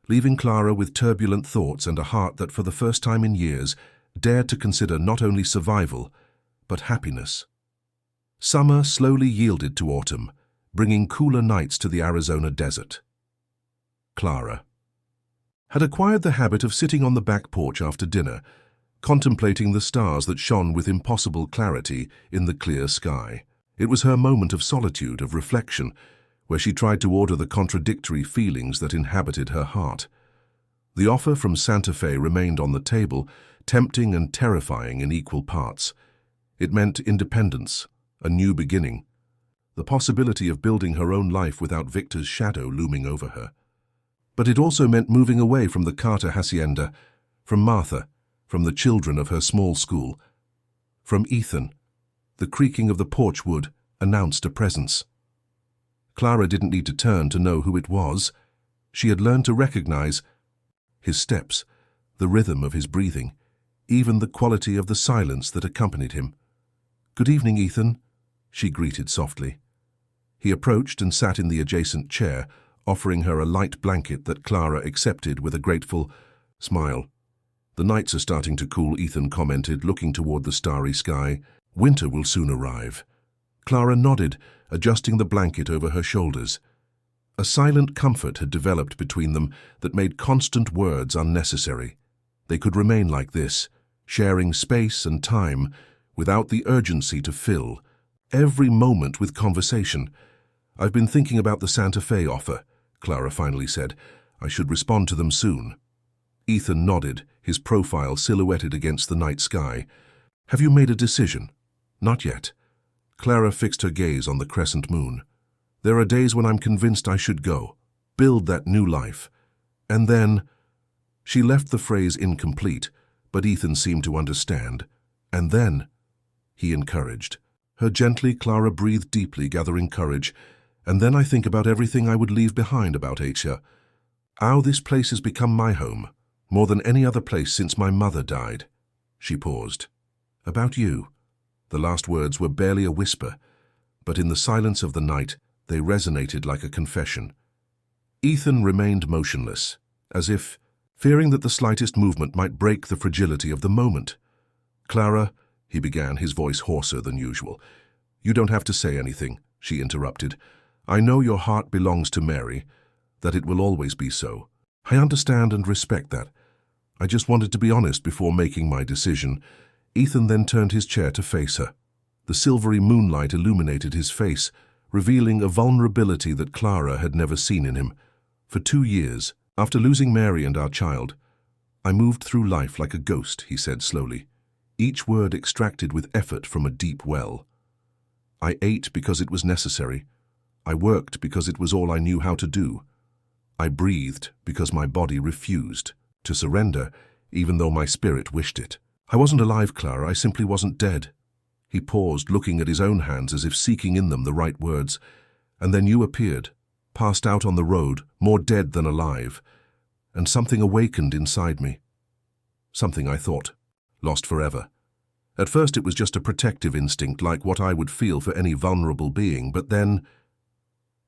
leaving Clara with turbulent thoughts and a heart that for the first time in years dared to consider not only survival, but happiness. Summer slowly yielded to autumn, bringing cooler nights to the Arizona desert. Clara had acquired the habit of sitting on the back porch after dinner, contemplating the stars that shone with impossible clarity in the clear sky. It was her moment of solitude, of reflection, where she tried to order the contradictory feelings that inhabited her heart. The offer from Santa Fe remained on the table, tempting and terrifying in equal parts. It meant independence, a new beginning, the possibility of building her own life without Victor's shadow looming over her. But it also meant moving away from the Carter hacienda, from Martha, from the children of her small school, from Ethan. The creaking of the porch wood announced a presence. Clara didn't need to turn to know who it was. She had learned to recognize his steps, the rhythm of his breathing, even the quality of the silence that accompanied him. "Good evening, Ethan," she greeted softly. He approached and sat in the adjacent chair, offering her a light blanket that Clara accepted with a grateful smile. "The nights are starting to cool," Ethan commented, looking toward the starry sky. "Winter will soon arrive." Clara nodded, adjusting the blanket over her shoulders. A silent comfort had developed between them that made constant words unnecessary. They could remain like this, sharing space and time, without the urgency to fill every moment with conversation. "I've been thinking about the Santa Fe offer," Clara finally said. "I should respond to them soon." Ethan nodded, his profile silhouetted against the night sky. "Have you made a decision?" "Not yet." Clara fixed her gaze on the crescent moon. "There are days when I'm convinced I should go, build that new life. And then—" She left the phrase incomplete, but Ethan seemed to understand. "And then," he encouraged. Her gently, Clara breathed deeply, gathering courage. "And then I think about everything I would leave behind about Asia. How this place has become my home, more than any other place since my mother died." She paused. "About you." The last words were barely a whisper, but in the silence of the night, they resonated like a confession. Ethan remained motionless, as if fearing that the slightest movement might break the fragility of the moment. "Clara," he began, his voice hoarser than usual. "You don't have to say anything," she interrupted. "I know your heart belongs to Mary, that it will always be so. I understand and respect that. I just wanted to be honest before making my decision." Ethan then turned his chair to face her. The silvery moonlight illuminated his face, revealing a vulnerability that Clara had never seen in him. "For 2 years, after losing Mary and our child, I moved through life like a ghost," he said slowly, each word extracted with effort from a deep well. "I ate because it was necessary. I worked because it was all I knew how to do. I breathed because my body refused to surrender, even though my spirit wished it. I wasn't alive, Clara, I simply wasn't dead." He paused, looking at his own hands as if seeking in them the right words. "And then you appeared, passed out on the road, more dead than alive, and something awakened inside me. Something I thought lost forever. At first it was just a protective instinct, like what I would feel for any vulnerable being, but then—"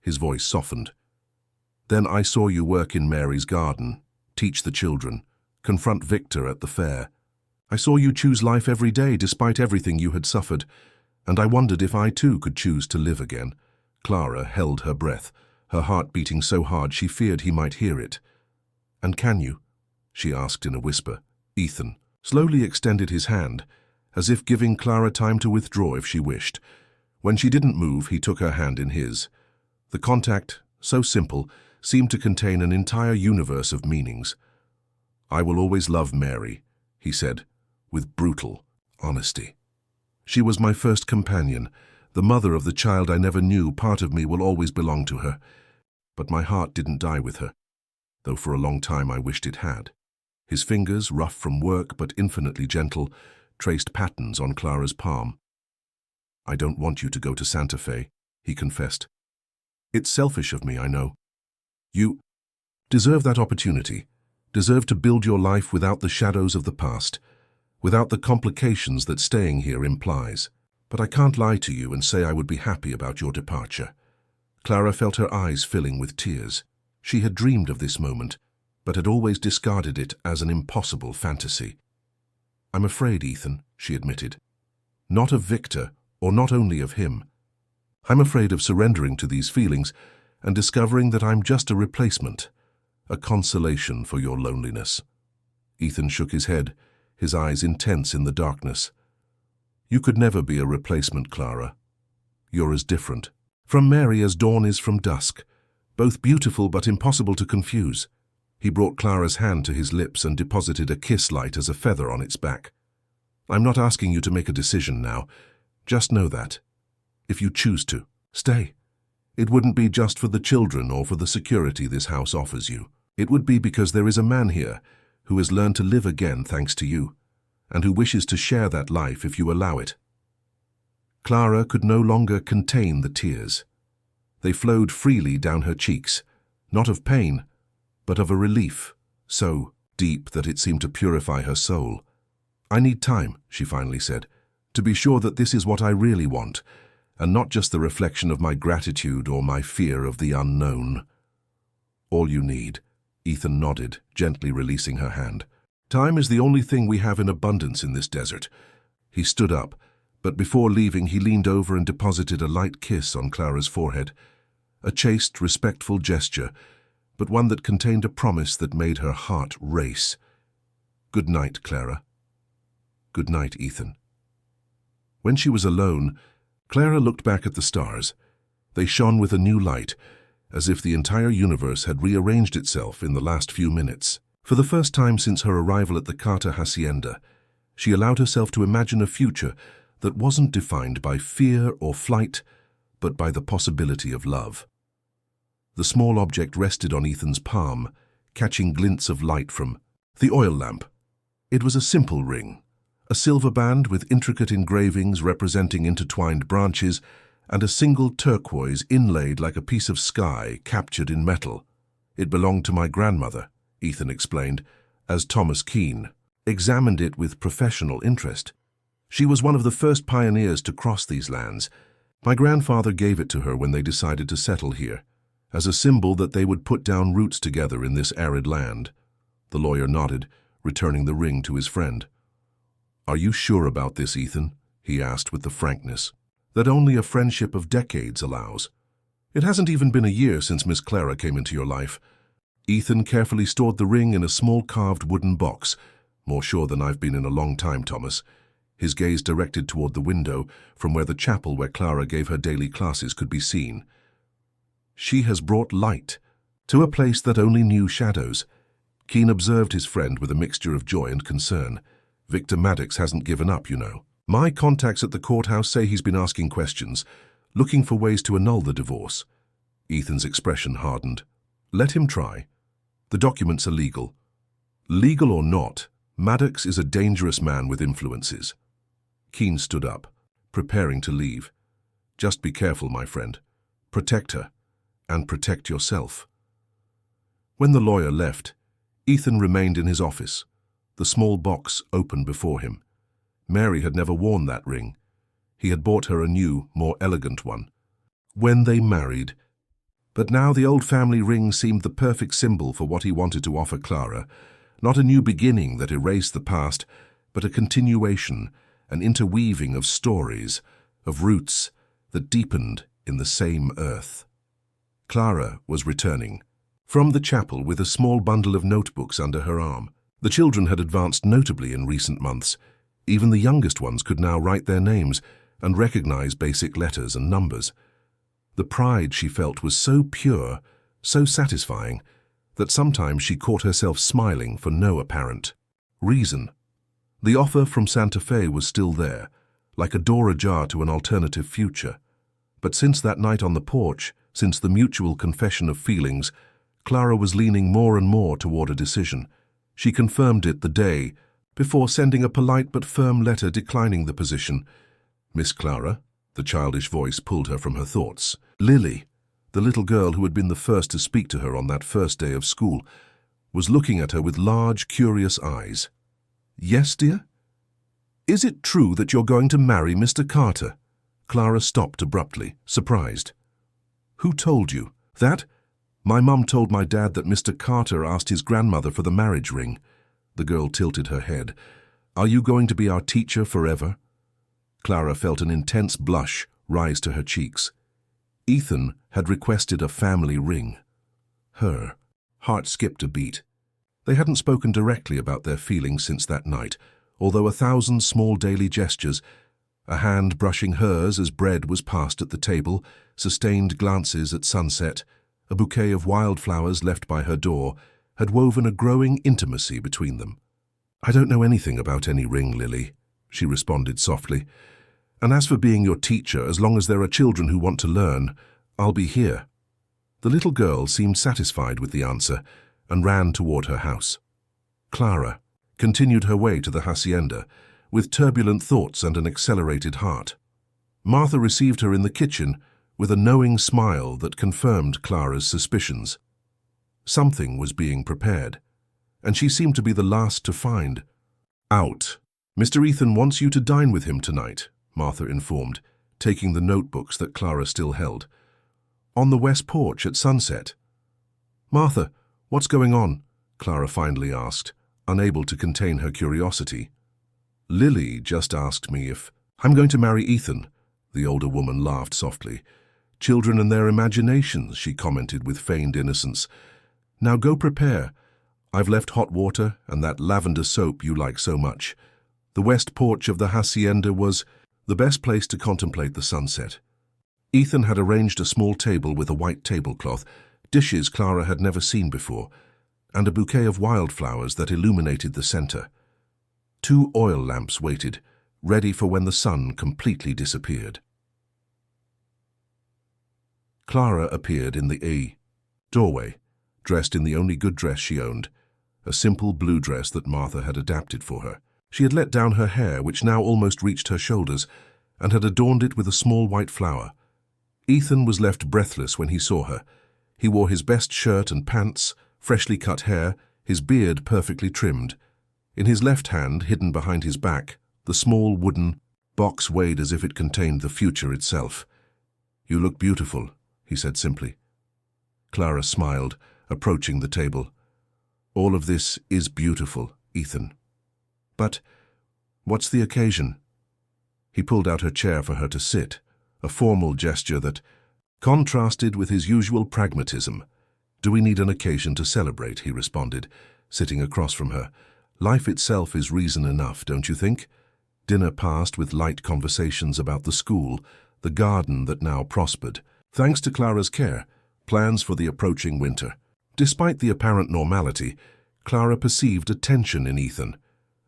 His voice softened. "Then I saw you work in Mary's garden, teach the children, confront Victor at the fair. I saw you choose life every day despite everything you had suffered, and I wondered if I too could choose to live again." Clara held her breath, her heart beating so hard she feared he might hear it. "And can you?" she asked in a whisper. Ethan slowly extended his hand, as if giving Clara time to withdraw if she wished. When she didn't move, he took her hand in his. The contact, so simple, seemed to contain an entire universe of meanings. "I will always love Mary," he said, with brutal honesty. "She was my first companion, the mother of the child I never knew. Part of me will always belong to her. But my heart didn't die with her, though for a long time I wished it had." His fingers, rough from work but infinitely gentle, traced patterns on Clara's palm. "I don't want you to go to Santa Fe," he confessed. "It's selfish of me, I know. You deserve that opportunity, deserve to build your life without the shadows of the past, without the complications that staying here implies. But I can't lie to you and say I would be happy about your departure." Clara felt her eyes filling with tears. She had dreamed of this moment, but had always discarded it as an impossible fantasy. "I'm afraid, Ethan," she admitted. "Not of Victor, or not only of him. I'm afraid of surrendering to these feelings and discovering that I'm just a replacement, a consolation for your loneliness." Ethan shook his head, his eyes intense in the darkness. "You could never be a replacement, Clara. You're as different from Mary as dawn is from dusk, both beautiful but impossible to confuse." He brought Clara's hand to his lips and deposited a kiss light as a feather on its back. "I'm not asking you to make a decision now. Just know that, if you choose to, stay. It wouldn't be just for the children or for the security this house offers you. It would be because there is a man here who has learned to live again thanks to you, and who wishes to share that life if you allow it." Clara could no longer contain the tears. They flowed freely down her cheeks, not of pain, but of a relief, so deep that it seemed to purify her soul. "I need time," she finally said, "to be sure that this is what I really want, and not just the reflection of my gratitude or my fear of the unknown." "All you need," Ethan nodded, gently releasing her hand. "Time is the only thing we have in abundance in this desert." He stood up, but before leaving he leaned over and deposited a light kiss on Clara's forehead. A chaste, respectful gesture, but one that contained a promise that made her heart race. "Good night, Clara." "Good night, Ethan." When she was alone, Clara looked back at the stars. They shone with a new light, as if the entire universe had rearranged itself in the last few minutes. For the first time since her arrival at the Carter Hacienda, she allowed herself to imagine a future that wasn't defined by fear or flight, but by the possibility of love. The small object rested on Ethan's palm, catching glints of light from the oil lamp. It was a simple ring, a silver band with intricate engravings representing intertwined branches, and a single turquoise inlaid like a piece of sky captured in metal. "It belonged to my grandmother," Ethan explained, as Thomas Keene examined it with professional interest. "She was one of the first pioneers to cross these lands, My grandfather gave it to her when they decided to settle here, as a symbol that they would put down roots together in this arid land. The lawyer nodded, returning the ring to his friend. "Are you sure about this, Ethan?" he asked with the frankness that only a friendship of decades allows. "It hasn't even been a year since Miss Clara came into your life." Ethan carefully stored the ring in a small carved wooden box. "More sure than I've been in a long time, Thomas." His gaze directed toward the window, from where the chapel where Clara gave her daily classes could be seen. "She has brought light to a place that only knew shadows." Keene observed his friend with a mixture of joy and concern. "Victor Maddox hasn't given up, you know. My contacts at the courthouse say he's been asking questions, looking for ways to annul the divorce." Ethan's expression hardened. "Let him try. The documents are legal. Legal or not, Maddox is a dangerous man with influences." Keene stood up, preparing to leave. "Just be careful, my friend. Protect her, and protect yourself." When the lawyer left, Ethan remained in his office, the small box open before him. Mary had never worn that ring. He had bought her a new, more elegant one when they married. But now the old family ring seemed the perfect symbol for what he wanted to offer Clara. Not a new beginning that erased the past, but a continuation, an interweaving of stories, of roots that deepened in the same earth. Clara was returning from the chapel with a small bundle of notebooks under her arm. The children had advanced notably in recent months. Even the youngest ones could now write their names and recognize basic letters and numbers. The pride she felt was so pure, so satisfying, that sometimes she caught herself smiling for no apparent reason. The offer from Santa Fe was still there, like a door ajar to an alternative future. But since that night on the porch, since the mutual confession of feelings, Clara was leaning more and more toward a decision. She confirmed it the day before sending a polite but firm letter declining the position. "Miss Clara," the childish voice pulled her from her thoughts. Lily, the little girl who had been the first to speak to her on that first day of school, was looking at her with large, curious eyes. "Yes, dear? Is it true that you're going to marry Mr. Carter?" Clara stopped abruptly, surprised. "Who told you that?" "My mum told my dad that Mr. Carter asked his grandmother for the marriage ring." The girl tilted her head. "Are you going to be our teacher forever?" Clara felt an intense blush rise to her cheeks. Ethan had requested a family ring. Her heart skipped a beat. They hadn't spoken directly about their feelings since that night, although 1,000 small daily gestures, a hand brushing hers as bread was passed at the table, sustained glances at sunset, a bouquet of wildflowers left by her door, had woven a growing intimacy between them. "I don't know anything about any ring, Lily," she responded softly. "And as for being your teacher, as long as there are children who want to learn, I'll be here." The little girl seemed satisfied with the answer and ran toward her house. Clara continued her way to the hacienda, with turbulent thoughts and an accelerated heart. Martha received her in the kitchen with a knowing smile that confirmed Clara's suspicions. Something was being prepared, and she seemed to be the last to find out. "Mr. Ethan wants you to dine with him tonight," Martha informed, taking the notebooks that Clara still held. "On the west porch at sunset." "Martha, what's going on?" Clara finally asked, unable to contain her curiosity. "Lily just asked me if I'm going to marry Ethan." The older woman laughed softly. "Children and their imaginations," she commented with feigned innocence. "Now go prepare. I've left hot water and that lavender soap you like so much." The west porch of the hacienda was the best place to contemplate the sunset. Ethan had arranged a small table with a white tablecloth, dishes Clara had never seen before, and a bouquet of wildflowers that illuminated the center. 2 oil lamps waited, ready for when the sun completely disappeared. Clara appeared in the doorway, dressed in the only good dress she owned, a simple blue dress that Martha had adapted for her. She had let down her hair, which now almost reached her shoulders, and had adorned it with a small white flower. Ethan was left breathless when he saw her. He wore his best shirt and pants, freshly cut hair, his beard perfectly trimmed. In his left hand, hidden behind his back, the small wooden box weighed as if it contained the future itself. "You look beautiful," he said simply. Clara smiled, approaching the table. "All of this is beautiful, Ethan. But what's the occasion?" He pulled out her chair for her to sit, a formal gesture that contrasted with his usual pragmatism. "Do we need an occasion to celebrate?" he responded, sitting across from her. "Life itself is reason enough, don't you think?" Dinner passed with light conversations about the school, the garden that now prospered. Thanks to Clara's care, plans for the approaching winter. Despite the apparent normality, Clara perceived a tension in Ethan,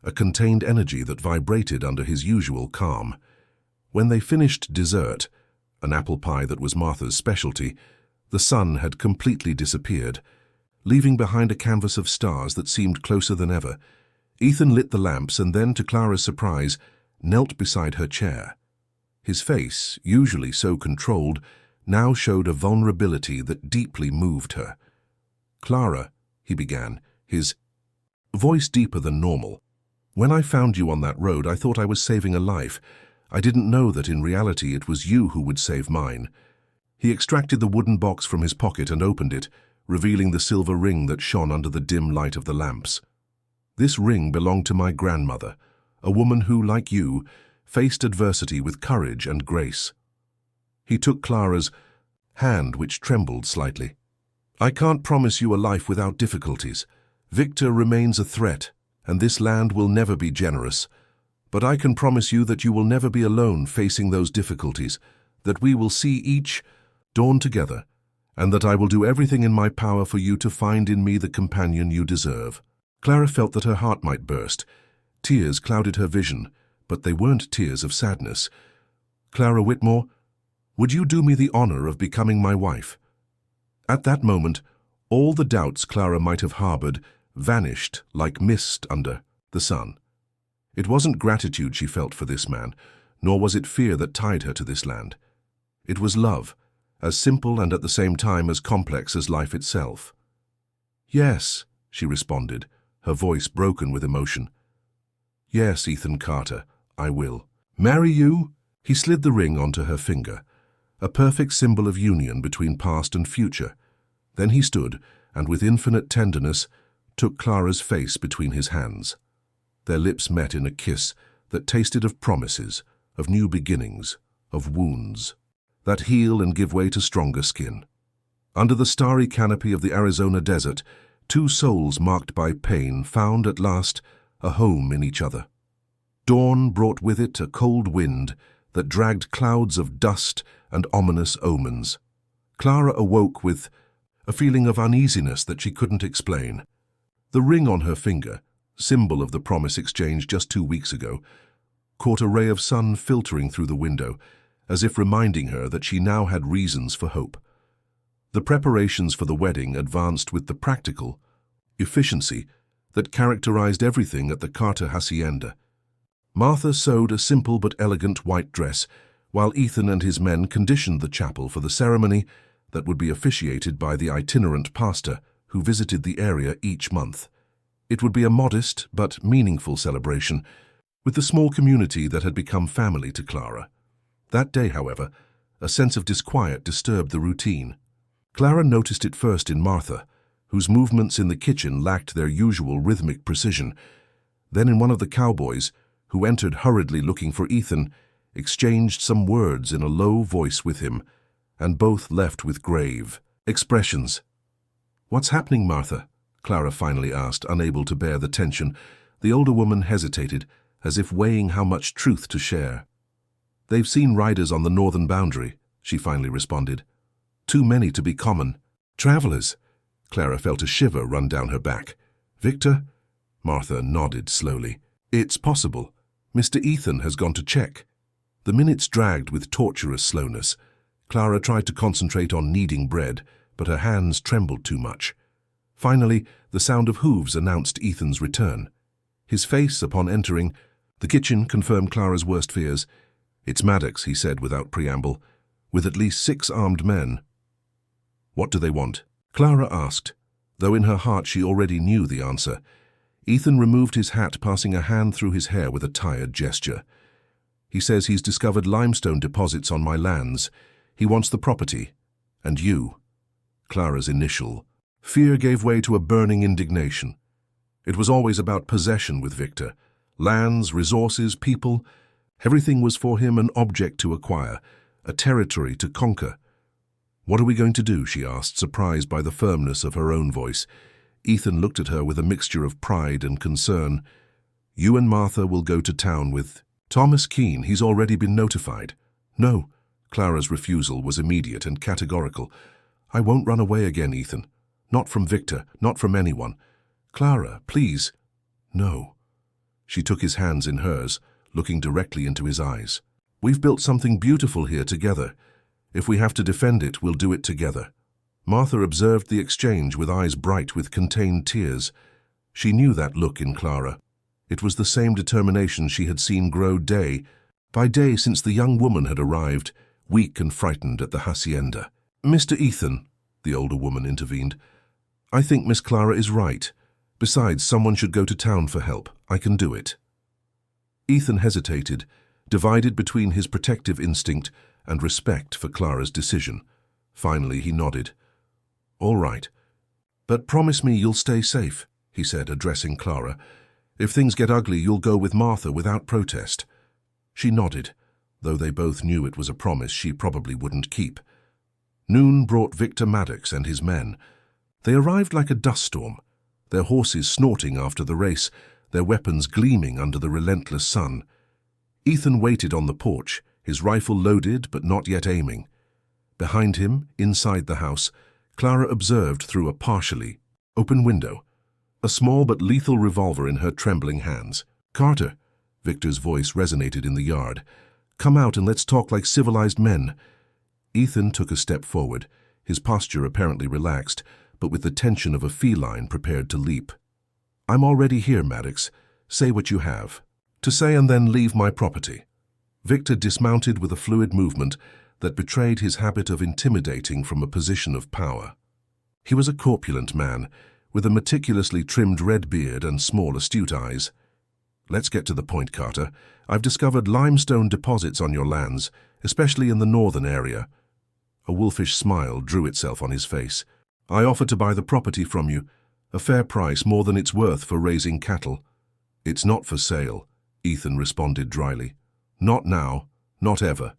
a contained energy that vibrated under his usual calm. When they finished dessert, an apple pie that was Martha's specialty, the sun had completely disappeared, leaving behind a canvas of stars that seemed closer than ever. Ethan lit the lamps and then, to Clara's surprise, knelt beside her chair. His face, usually so controlled, now showed a vulnerability that deeply moved her. "Clara," he began, his voice deeper than normal, "when I found you on that road, I thought I was saving a life. I didn't know that in reality it was you who would save mine." He extracted the wooden box from his pocket and opened it, revealing the silver ring that shone under the dim light of the lamps. "This ring belonged to my grandmother, a woman who, like you, faced adversity with courage and grace." He took Clara's hand, which trembled slightly. "I can't promise you a life without difficulties. Victor remains a threat, and this land will never be generous. But I can promise you that you will never be alone facing those difficulties, that we will see each dawn together, and that I will do everything in my power for you to find in me the companion you deserve." Clara felt that her heart might burst. Tears clouded her vision, but they weren't tears of sadness. "Clara Whitmore, would you do me the honor of becoming my wife?" At that moment, all the doubts Clara might have harbored vanished like mist under the sun. It wasn't gratitude she felt for this man, nor was it fear that tied her to this land. It was love, as simple and at the same time as complex as life itself. "Yes," she responded, her voice broken with emotion. "Yes, Ethan Carter, I will." "Marry you?" He slid the ring onto her finger, a perfect symbol of union between past and future. Then he stood, and with infinite tenderness, took Clara's face between his hands. Their lips met in a kiss that tasted of promises, of new beginnings, of wounds that heal and give way to stronger skin. Under the starry canopy of the Arizona desert, two souls marked by pain found at last a home in each other. Dawn brought with it a cold wind that dragged clouds of dust and ominous omens. Clara awoke with a feeling of uneasiness that she couldn't explain. The ring on her finger, symbol of the promise exchanged just 2 weeks ago, caught a ray of sun filtering through the window, as if reminding her that she now had reasons for hope. The preparations for the wedding advanced with the practical efficiency that characterized everything at the Carter hacienda. Martha sewed a simple but elegant white dress, while Ethan and his men conditioned the chapel for the ceremony that would be officiated by the itinerant pastor who visited the area each month. It would be a modest but meaningful celebration with the small community that had become family to Clara. That day, however, a sense of disquiet disturbed the routine. Clara noticed it first in Martha, whose movements in the kitchen lacked their usual rhythmic precision, then in one of the cowboys, who entered hurriedly looking for Ethan, exchanged some words in a low voice with him, and both left with grave expressions. "What's happening, Martha?" Clara finally asked, unable to bear the tension. The older woman hesitated, as if weighing how much truth to share. "They've seen riders on the northern boundary," she finally responded. "Too many to be common travelers." Clara felt a shiver run down her back. "Victor?" Martha nodded slowly. "It's possible. Mr. Ethan has gone to check." The minutes dragged with torturous slowness. Clara tried to concentrate on kneading bread, but her hands trembled too much. Finally, the sound of hooves announced Ethan's return. His face, upon entering the kitchen, confirmed Clara's worst fears. "It's Maddox," he said without preamble, "with at least 6 armed men." "What do they want?" Clara asked, though in her heart she already knew the answer. Ethan removed his hat, passing a hand through his hair with a tired gesture. "He says he's discovered limestone deposits on my lands. He wants the property. And you. Clara's initial. Fear gave way to a burning indignation. It was always about possession with Victor. Lands, resources, people. Everything was for him an object to acquire, a territory to conquer. "What are we going to do?" she asked, surprised by the firmness of her own voice. Ethan looked at her with a mixture of pride and concern. "You and Martha will go to town with Thomas Keene. He's already been notified." "No." Clara's refusal was immediate and categorical. "I won't run away again, Ethan. Not from Victor, not from anyone. Clara, please." "No." She took his hands in hers, looking directly into his eyes. "We've built something beautiful here together. If we have to defend it, we'll do it together." Martha observed the exchange with eyes bright with contained tears. She knew that look in Clara. It was the same determination she had seen grow day by day since the young woman had arrived, weak and frightened, at the hacienda. "Mr. Ethan," the older woman intervened, "I think Miss Clara is right. Besides, someone should go to town for help. I can do it." Ethan hesitated, divided between his protective instinct and respect for Clara's decision. Finally, he nodded. "All right. But promise me you'll stay safe," he said, addressing Clara. "If things get ugly, you'll go with Martha without protest." She nodded, though they both knew it was a promise she probably wouldn't keep. Noon brought Victor Maddox and his men. They arrived like a dust storm, their horses snorting after the race, their weapons gleaming under the relentless sun. Ethan waited on the porch, his rifle loaded but not yet aiming. Behind him, inside the house, Clara observed through a partially open window, a small but lethal revolver in her trembling hands. "Carter," Victor's voice resonated in the yard. "Come out and let's talk like civilized men." Ethan took a step forward, his posture apparently relaxed, but with the tension of a feline prepared to leap. "I'm already here, Maddox. Say what you have to say and then leave my property." Victor dismounted with a fluid movement that betrayed his habit of intimidating from a position of power. He was a corpulent man, with a meticulously trimmed red beard and small, astute eyes. "Let's get to the point, Carter. I've discovered limestone deposits on your lands, especially in the northern area." A wolfish smile drew itself on his face. "I offer to buy the property from you, a fair price, more than it's worth for raising cattle." "It's not for sale," Ethan responded dryly. "Not now, not ever."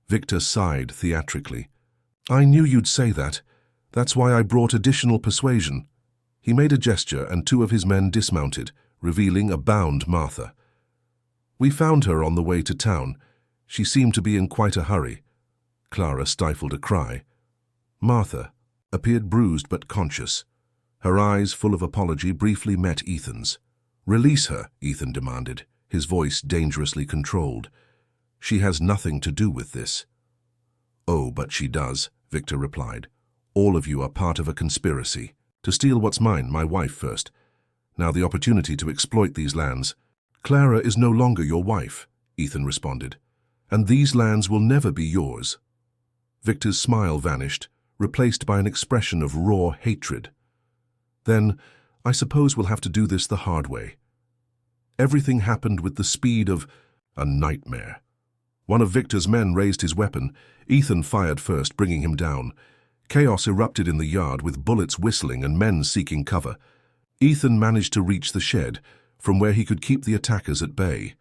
Victor sighed theatrically. "I knew you'd say that. That's why I brought additional persuasion." He made a gesture and two of his men dismounted, revealing a bound Martha. "We found her on the way to town. She seemed to be in quite a hurry." Clara stifled a cry. Martha appeared bruised but conscious. Her eyes, full of apology, briefly met Ethan's. "Release her," Ethan demanded, his voice dangerously controlled. "She has nothing to do with this." "Oh, but she does," Victor replied. "All of you are part of a conspiracy. To steal what's mine, my wife first. Now the opportunity to exploit these lands." "Clara is no longer your wife," Ethan responded. "And these lands will never be yours." Victor's smile vanished, replaced by an expression of raw hatred. "Then, I suppose we'll have to do this the hard way." Everything happened with the speed of a nightmare. One of Victor's men raised his weapon. Ethan fired first, bringing him down. Chaos erupted in the yard, with bullets whistling and men seeking cover. Ethan managed to reach the shed, from where he could keep the attackers at bay.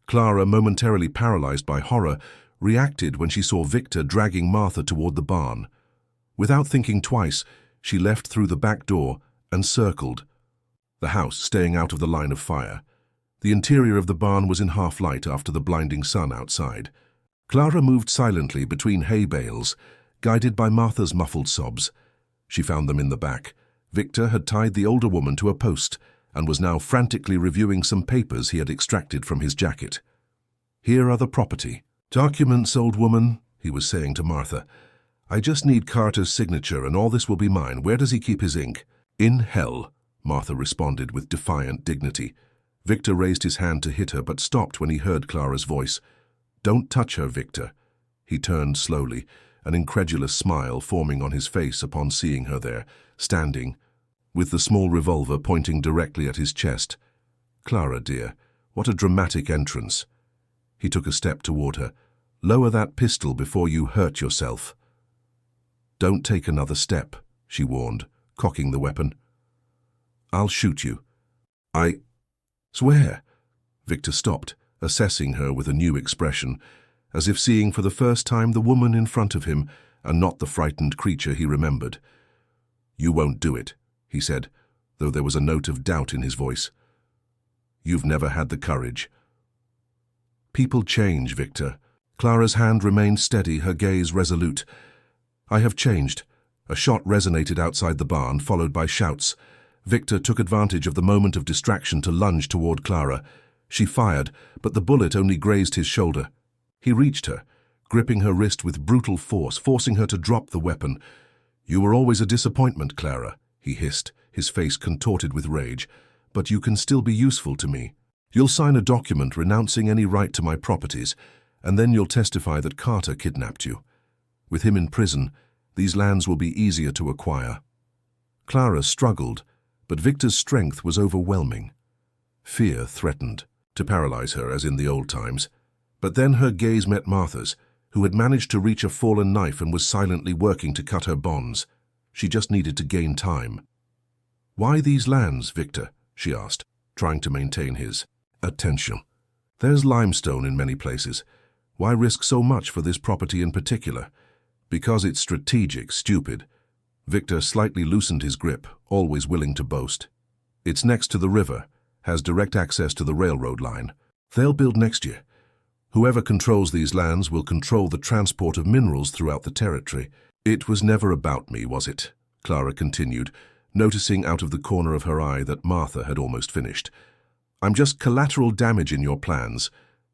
Clara, momentarily paralyzed by horror, reacted when she saw Victor dragging Martha toward the barn. Without thinking twice, she left through the back door and circled the house, staying out of the line of fire. The interior of the barn was in half-light after the blinding sun outside. Clara moved silently between hay bales, guided by Martha's muffled sobs. She found them in the back. Victor had tied the older woman to a post and was now frantically reviewing some papers he had extracted from his jacket. "Here are the property documents, old woman," he was saying to Martha. "I just need Carter's signature and all this will be mine. Where does he keep his ink?" "In hell," Martha responded with defiant dignity. Victor raised his hand to hit her, but stopped when he heard Clara's voice. "Don't touch her, Victor." He turned slowly, an incredulous smile forming on his face upon seeing her there, standing, with the small revolver pointing directly at his chest. "Clara, dear, what a dramatic entrance." He took a step toward her. Lower that pistol before you hurt yourself. Don't take another step, she warned, cocking the weapon. I'll shoot you. I swear. Victor stopped, assessing her with a new expression, as if seeing for the first time the woman in front of him and not the frightened creature he remembered. You won't do it, he said, though there was a note of doubt in his voice. You've never had the courage. People change, Victor. Clara's hand remained steady, her gaze resolute. I have changed. A shot resonated outside the barn, followed by shouts. Victor took advantage of the moment of distraction to lunge toward Clara. She fired, but the bullet only grazed his shoulder. He reached her, gripping her wrist with brutal force, forcing her to drop the weapon. You were always a disappointment, Clara, he hissed, his face contorted with rage. But you can still be useful to me. You'll sign a document renouncing any right to my properties, and then you'll testify that Carter kidnapped you. With him in prison, these lands will be easier to acquire. Clara struggled, but Victor's strength was overwhelming. Fear threatened to paralyze her as in the old times. But then her gaze met Martha's, who had managed to reach a fallen knife and was silently working to cut her bonds. She just needed to gain time. Why these lands, Victor? She asked, trying to maintain his attention. There's limestone in many places. Why risk so much for this property in particular? Because it's strategic, stupid. Victor slightly loosened his grip, always willing to boast. It's next to the river, has direct access to the railroad line. They'll build next year. Whoever controls these lands will control the transport of minerals throughout the territory. It was never about me, was it? Clara continued, noticing out of the corner of her eye that Martha had almost finished. I'm just collateral damage in your plans.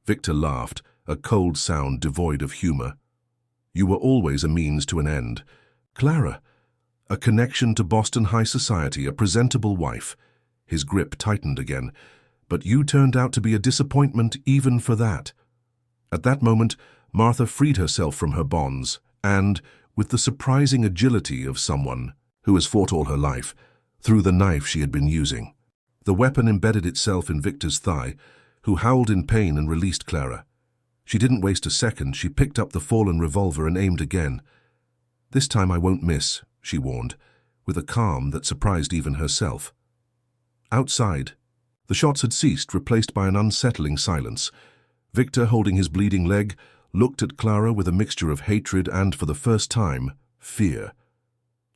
Victor laughed, a cold sound devoid of humor. You were always a means to an end. Clara, a connection to Boston high society, a presentable wife. His grip tightened again, but you turned out to be a disappointment even for that. At that moment, Martha freed herself from her bonds and, with the surprising agility of someone who has fought all her life, threw the knife she had been using. The weapon embedded itself in Victor's thigh, who howled in pain and released Clara. She didn't waste a second. She picked up the fallen revolver and aimed again. This time I won't miss, she warned, with a calm that surprised even herself. Outside, the shots had ceased, replaced by an unsettling silence. Victor, holding his bleeding leg, looked at Clara with a mixture of hatred and, for the first time, fear.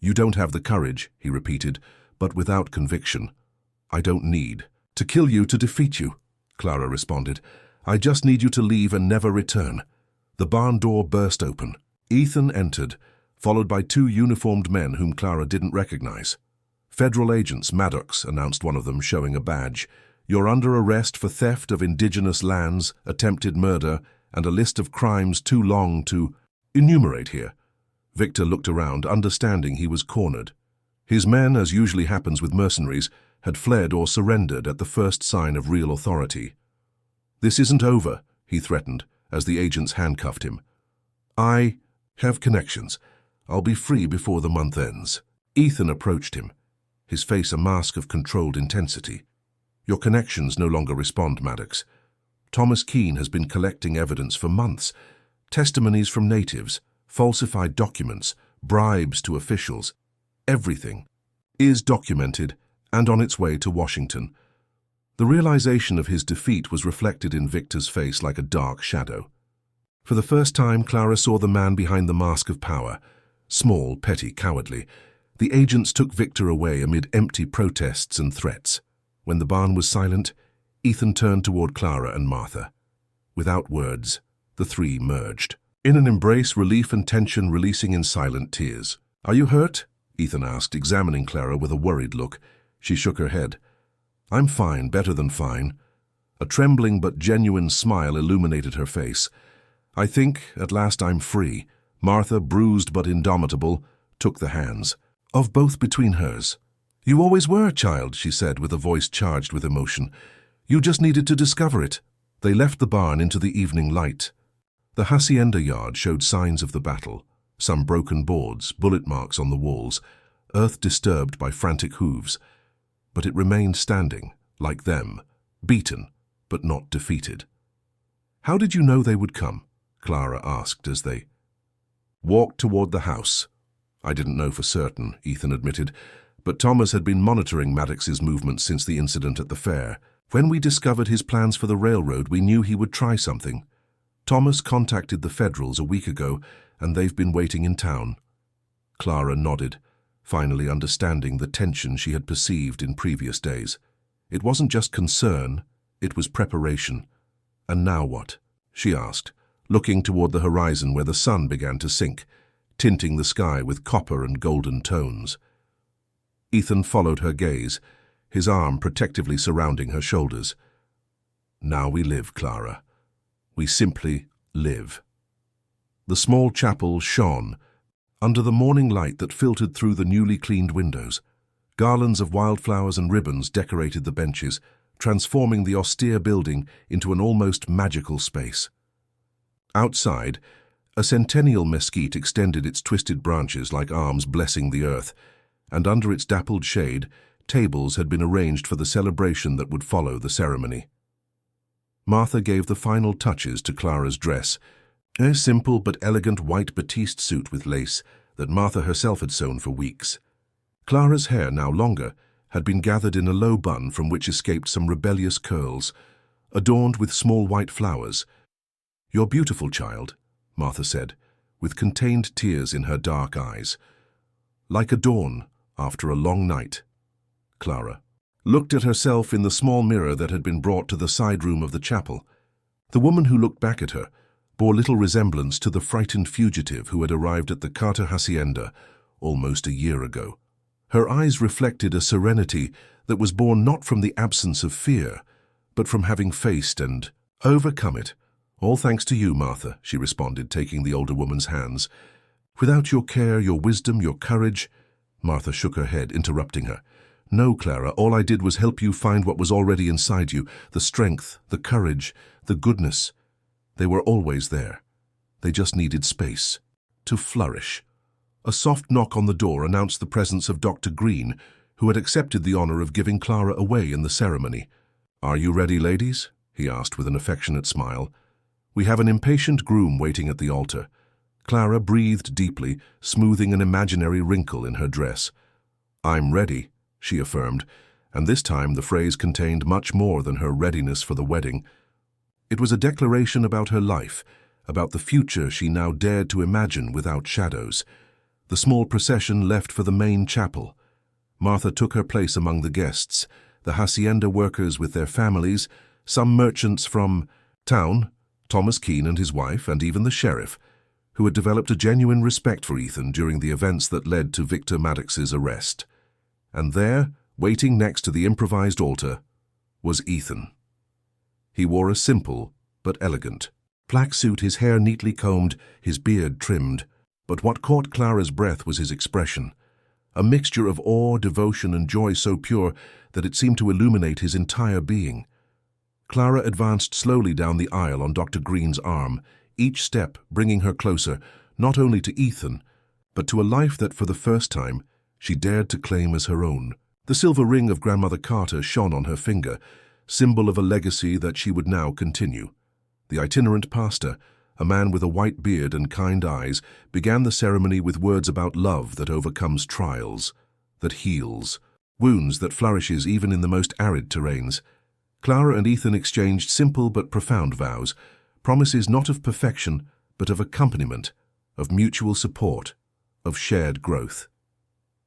You don't have the courage, he repeated, but without conviction. I don't need to kill you to defeat you, Clara responded. I just need you to leave and never return. The barn door burst open. Ethan entered, followed by two uniformed men whom Clara didn't recognize. Federal agents, Maddox, announced one of them, showing a badge. You're under arrest for theft of indigenous lands, attempted murder, and a list of crimes too long to enumerate here. Victor looked around, understanding he was cornered. His men, as usually happens with mercenaries, had fled or surrendered at the first sign of real authority. This isn't over, he threatened, as the agents handcuffed him. I have connections. I'll be free before the month ends. Ethan approached him, his face a mask of controlled intensity. Your connections no longer respond, Maddox. Thomas Keene has been collecting evidence for months. Testimonies from natives, falsified documents, bribes to officials. Everything is documented and on its way to Washington. The realization of his defeat was reflected in Victor's face like a dark shadow. For the first time, Clara saw the man behind the mask of power. Small, petty, cowardly. The agents took Victor away amid empty protests and threats. When the barn was silent, Ethan turned toward Clara and Martha. Without words, the three merged. In an embrace, relief and tension releasing in silent tears. Are you hurt? Ethan asked, examining Clara with a worried look. She shook her head. I'm fine, better than fine. A trembling but genuine smile illuminated her face. I think, at last I'm free. Martha, bruised but indomitable, took the hands of both between hers. You always were, child, she said with a voice charged with emotion. You just needed to discover it. They left the barn into the evening light. The hacienda yard showed signs of the battle. Some broken boards, bullet marks on the walls, earth disturbed by frantic hooves. But it remained standing, like them, beaten, but not defeated. How did you know they would come? Clara asked as they walked toward the house. I didn't know for certain, Ethan admitted, but Thomas had been monitoring Maddox's movements since the incident at the fair. When we discovered his plans for the railroad, we knew he would try something. Thomas contacted the Federals a week ago, and they've been waiting in town. Clara nodded, finally understanding the tension she had perceived in previous days. It wasn't just concern, it was preparation. And now what? She asked, looking toward the horizon where the sun began to sink, tinting the sky with copper and golden tones. Ethan followed her gaze, his arm protectively surrounding her shoulders. Now we live, Clara. We simply live. The small chapel shone under the morning light that filtered through the newly cleaned windows. Garlands of wildflowers and ribbons decorated the benches, transforming the austere building into an almost magical space. Outside, a centennial mesquite extended its twisted branches like arms blessing the earth, and under its dappled shade, tables had been arranged for the celebration that would follow the ceremony. Martha gave the final touches to Clara's dress, a simple but elegant white batiste suit with lace that Martha herself had sewn for weeks. Clara's hair, now longer, had been gathered in a low bun from which escaped some rebellious curls, adorned with small white flowers. "You're beautiful, child," Martha said, with contained tears in her dark eyes. "Like a dawn after a long night." Clara looked at herself in the small mirror that had been brought to the side room of the chapel. The woman who looked back at her bore little resemblance to the frightened fugitive who had arrived at the Carter Hacienda almost a year ago. Her eyes reflected a serenity that was born not from the absence of fear, but from having faced and overcome it. "All thanks to you, Martha," she responded, taking the older woman's hands. "Without your care, your wisdom, your courage—" Martha shook her head, interrupting her. "No, Clara, all I did was help you find what was already inside you, the strength, the courage, the goodness. They were always there. They just needed space to flourish." A soft knock on the door announced the presence of Dr. Green, who had accepted the honor of giving Clara away in the ceremony. "Are you ready, ladies?" he asked with an affectionate smile. "We have an impatient groom waiting at the altar." Clara breathed deeply, smoothing an imaginary wrinkle in her dress. "I'm ready," she affirmed, and this time the phrase contained much more than her readiness for the wedding. It was a declaration about her life, about the future she now dared to imagine without shadows. The small procession left for the main chapel. Martha took her place among the guests, the hacienda workers with their families, some merchants from town, Thomas Keene and his wife, and even the sheriff, who had developed a genuine respect for Ethan during the events that led to Victor Maddox's arrest. And there, waiting next to the improvised altar, was Ethan. He wore a simple but elegant black suit, his hair neatly combed, his beard trimmed. But what caught Clara's breath was his expression, a mixture of awe, devotion, and joy so pure that it seemed to illuminate his entire being. Clara advanced slowly down the aisle on Dr. Green's arm, each step bringing her closer, not only to Ethan, but to a life that for the first time she dared to claim as her own. The silver ring of Grandmother Carter shone on her finger, symbol of a legacy that she would now continue. The itinerant pastor, a man with a white beard and kind eyes, began the ceremony with words about love that overcomes trials, that heals, wounds that flourishes even in the most arid terrains. Clara and Ethan exchanged simple but profound vows, promises not of perfection, but of accompaniment, of mutual support, of shared growth.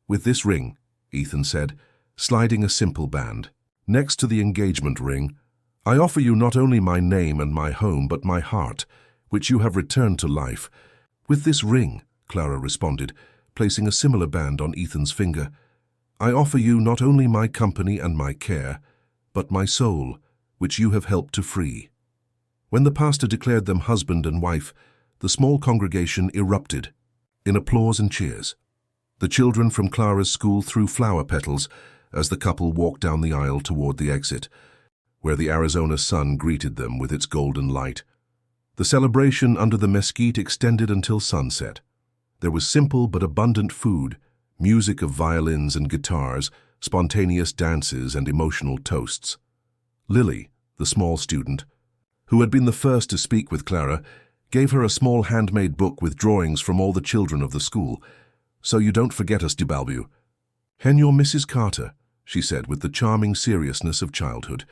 "With this ring," Ethan said, sliding a simple band, "next to the engagement ring, I offer you not only my name and my home, but my heart, which you have returned to life." "With this ring," Clara responded, placing a similar band on Ethan's finger, "I offer you not only my company and my care, but my soul, which you have helped to free." When the pastor declared them husband and wife, the small congregation erupted in applause and cheers. The children from Clara's school threw flower petals as the couple walked down the aisle toward the exit, where the Arizona sun greeted them with its golden light. The celebration under the mesquite extended until sunset. There was simple but abundant food, music of violins and guitars, spontaneous dances and emotional toasts. Lily, the small student, who had been the first to speak with Clara, Gave her a small handmade book with drawings from all the children of the school. "So you don't forget us, Dubalbu." "Hen, you're Mrs. Carter," she said with the charming seriousness of childhood.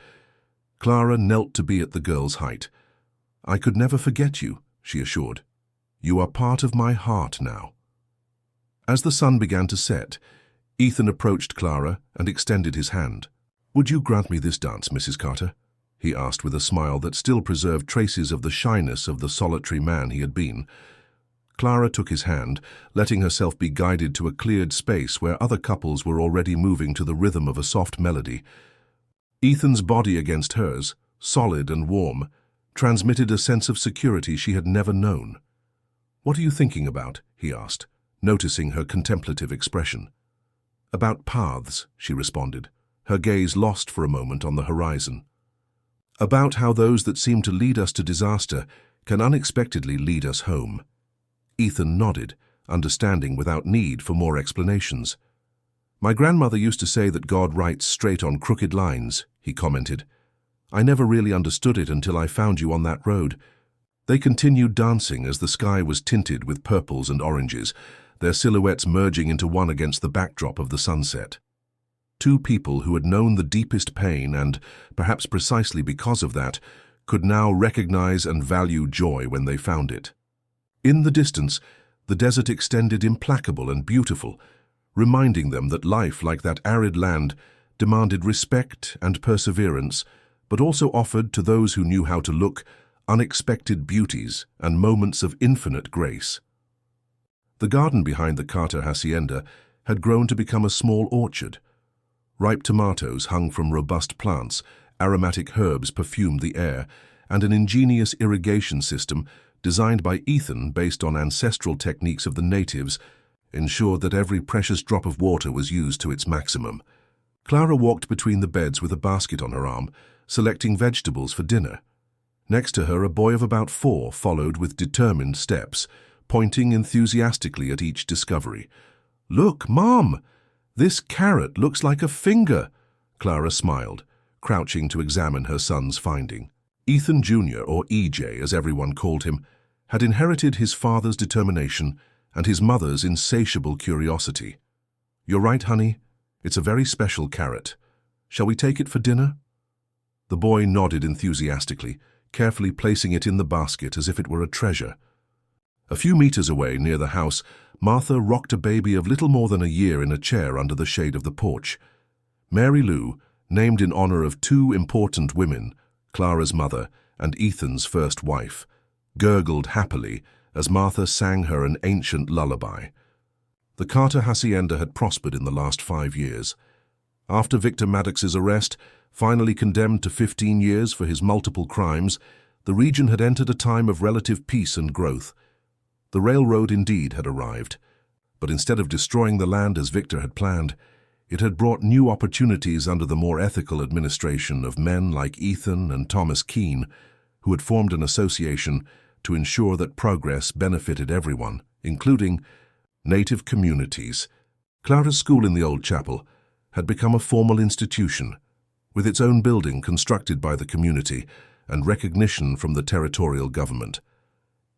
Clara knelt to be at the girl's height. "I could never forget you," she assured. "You are part of my heart now." As the sun began to set, Ethan approached Clara and extended his hand. "Would you grant me this dance, Mrs. Carter?" he asked with a smile that still preserved traces of the shyness of the solitary man he had been. Clara took his hand, letting herself be guided to a cleared space where other couples were already moving to the rhythm of a soft melody. Ethan's body against hers, solid and warm, transmitted a sense of security she had never known. "What are you thinking about?" he asked, noticing her contemplative expression. "About paths," she responded, her gaze lost for a moment on the horizon. "About how those that seem to lead us to disaster can unexpectedly lead us home." Ethan nodded, understanding without need for more explanations. "My grandmother used to say that God writes straight on crooked lines," he commented. "I never really understood it until I found you on that road." They continued dancing as the sky was tinted with purples and oranges, their silhouettes merging into one against the backdrop of the sunset. Two people who had known the deepest pain and, perhaps precisely because of that, could now recognize and value joy when they found it. In the distance, the desert extended implacable and beautiful, reminding them that life, like that arid land, demanded respect and perseverance, but also offered, to those who knew how to look, unexpected beauties and moments of infinite grace. The garden behind the Carter hacienda had grown to become a small orchard. Ripe tomatoes hung from robust plants, aromatic herbs perfumed the air, and an ingenious irrigation system, designed by Ethan based on ancestral techniques of the natives, ensured that every precious drop of water was used to its maximum. Clara walked between the beds with a basket on her arm, selecting vegetables for dinner. Next to her, a boy of about 4 followed with determined steps, pointing enthusiastically at each discovery. "Look, Mom! This carrot looks like a finger!" Clara smiled, crouching to examine her son's finding. Ethan Jr., or EJ as everyone called him, had inherited his father's determination and his mother's insatiable curiosity. "You're right, honey. It's a very special carrot. Shall we take it for dinner?" The boy nodded enthusiastically, carefully placing it in the basket as if it were a treasure. A few meters away, near the house, Martha rocked a baby of little more than a year in a chair under the shade of the porch. Mary Lou, named in honor of 2 important women, Clara's mother and Ethan's first wife, gurgled happily as Martha sang her an ancient lullaby. The Carter hacienda had prospered in the last 5 years. After Victor Maddox's arrest, finally condemned to 15 years for his multiple crimes, the region had entered a time of relative peace and growth. The railroad indeed had arrived, but instead of destroying the land as Victor had planned, it had brought new opportunities under the more ethical administration of men like Ethan and Thomas Keene, who had formed an association to ensure that progress benefited everyone, including native communities. Clara's school in the old chapel had become a formal institution, with its own building constructed by the community and recognition from the territorial government.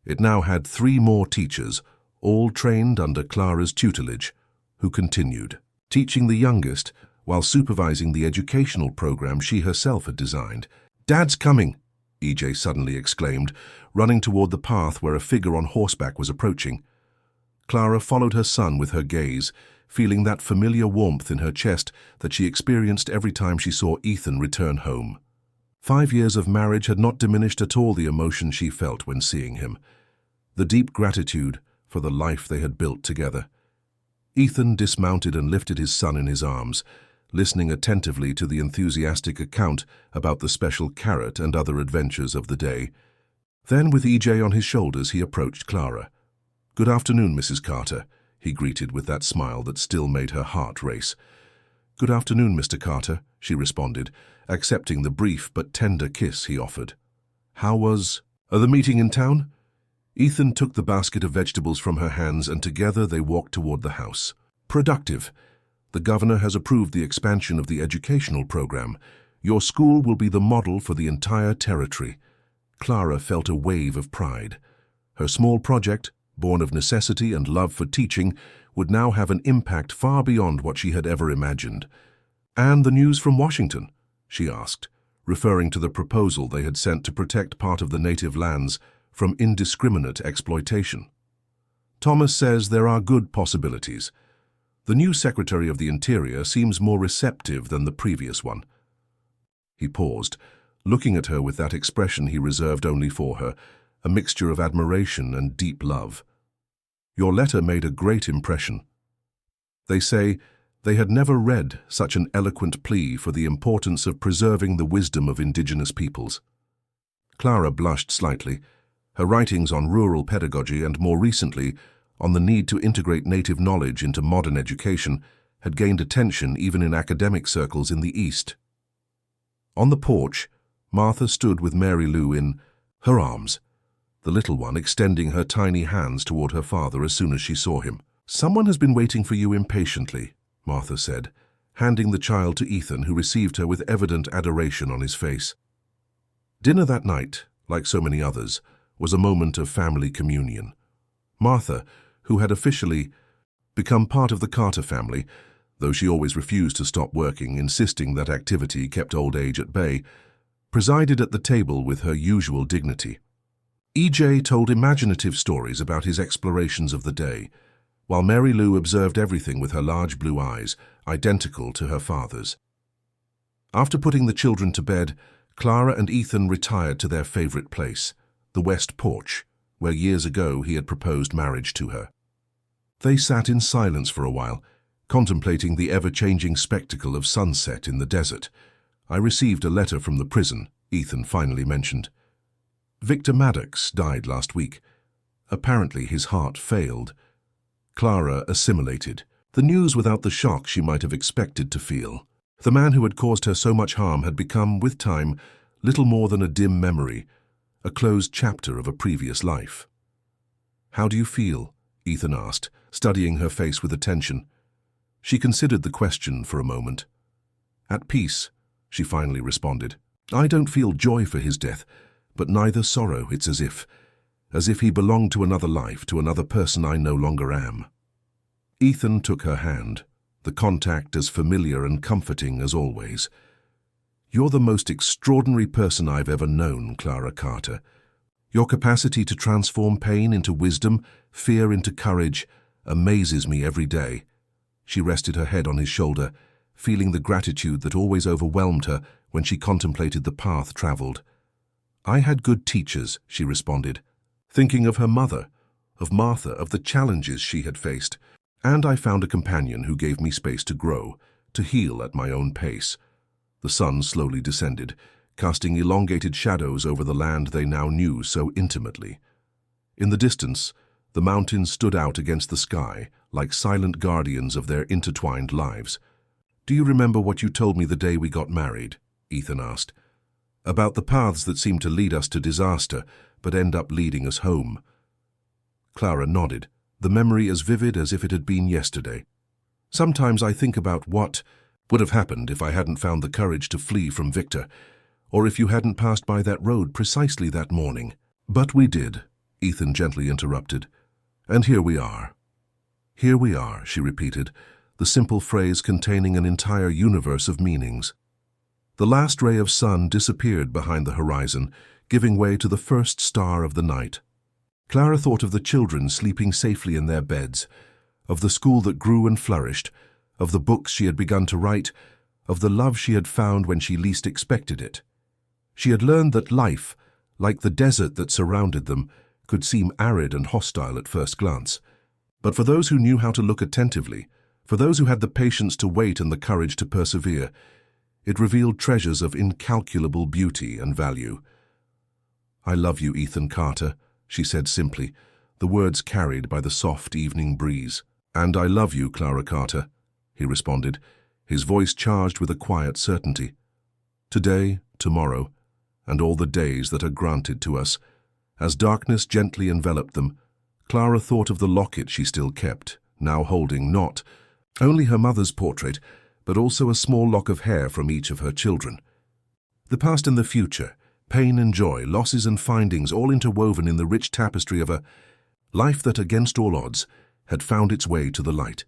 It now had 3 more teachers, all trained under Clara's tutelage, who continued, teaching the youngest while supervising the educational program she herself had designed. "Dad's coming!" EJ suddenly exclaimed, running toward the path where a figure on horseback was approaching. Clara followed her son with her gaze, feeling that familiar warmth in her chest that she experienced every time she saw Ethan return home. 5 years of marriage had not diminished at all the emotion she felt when seeing him, the deep gratitude for the life they had built together. Ethan dismounted and lifted his son in his arms, listening attentively to the enthusiastic account about the special carrot and other adventures of the day. Then, with EJ on his shoulders, he approached Clara. "Good afternoon, Mrs. Carter," he greeted with that smile that still made her heart race. "Good afternoon, Mr. Carter," she responded, accepting the brief but tender kiss he offered. "How was the meeting in town?" Ethan took the basket of vegetables from her hands, and together they walked toward the house. "Productive. The governor has approved the expansion of the educational program. Your school will be the model for the entire territory." Clara felt a wave of pride. Her small project, born of necessity and love for teaching, would now have an impact far beyond what she had ever imagined. "And the news from Washington?" she asked, referring to the proposal they had sent to protect part of the native lands from indiscriminate exploitation. "Thomas says there are good possibilities. The new Secretary of the Interior seems more receptive than the previous one." He paused, looking at her with that expression he reserved only for her, a mixture of admiration and deep love. "Your letter made a great impression." They say they had never read such an eloquent plea for the importance of preserving the wisdom of indigenous peoples. Clara blushed slightly. Her writings on rural pedagogy and, more recently, on the need to integrate native knowledge into modern education had gained attention even in academic circles in the East. On the porch, Martha stood with Mary Lou in her arms, the little one extending her tiny hands toward her father as soon as she saw him. "Someone has been waiting for you impatiently," Martha said, handing the child to Ethan, who received her with evident adoration on his face. Dinner that night, like so many others, was a moment of family communion. Martha, who had officially become part of the Carter family, though she always refused to stop working, insisting that activity kept old age at bay, presided at the table with her usual dignity. EJ told imaginative stories about his explorations of the day, while Mary Lou observed everything with her large blue eyes, identical to her father's. After putting the children to bed, Clara and Ethan retired to their favorite place, the west porch, where years ago he had proposed marriage to her. They sat in silence for a while, contemplating the ever-changing spectacle of sunset in the desert. "I received a letter from the prison," Ethan finally mentioned. "Victor Maddox died last week. Apparently his heart failed." Clara assimilated the news without the shock she might have expected to feel. The man who had caused her so much harm had become, with time, little more than a dim memory, a closed chapter of a previous life. "How do you feel?" Ethan asked, studying her face with attention. She considered the question for a moment. "At peace," she finally responded. "I don't feel joy for his death, but neither sorrow. It's as if he belonged to another life, to another person I no longer am." Ethan took her hand, the contact as familiar and comforting as always. "You're the most extraordinary person I've ever known, Clara Carter. Your capacity to transform pain into wisdom, fear into courage, amazes me every day." She rested her head on his shoulder, feeling the gratitude that always overwhelmed her when she contemplated the path traveled. "I had good teachers," she responded, thinking of her mother, of Martha, of the challenges she had faced. "And I found a companion who gave me space to grow, to heal at my own pace." The sun slowly descended, casting elongated shadows over the land they now knew so intimately. In the distance, the mountains stood out against the sky, like silent guardians of their intertwined lives. "Do you remember what you told me the day we got married?" Ethan asked. "About the paths that seem to lead us to disaster, but end up leading us home." Clara nodded, the memory as vivid as if it had been yesterday. "Sometimes I think about what would have happened if I hadn't found the courage to flee from Victor, or if you hadn't passed by that road precisely that morning." "But we did," Ethan gently interrupted. "And here we are." "Here we are," she repeated, the simple phrase containing an entire universe of meanings. The last ray of sun disappeared behind the horizon, giving way to the first star of the night. Clara thought of the children sleeping safely in their beds, of the school that grew and flourished, of the books she had begun to write, of the love she had found when she least expected it. She had learned that life, like the desert that surrounded them, could seem arid and hostile at first glance. But for those who knew how to look attentively, for those who had the patience to wait and the courage to persevere, it revealed treasures of incalculable beauty and value. "I love you, Ethan Carter," she said simply, the words carried by the soft evening breeze. "And I love you, Clara Carter," he responded, his voice charged with a quiet certainty. "Today, tomorrow, and all the days that are granted to us." As darkness gently enveloped them, Clara thought of the locket she still kept, now holding not only her mother's portrait, but also a small lock of hair from each of her children. The past and the future, Pain and joy, losses and findings, all interwoven in the rich tapestry of a life that, against all odds, had found its way to the light.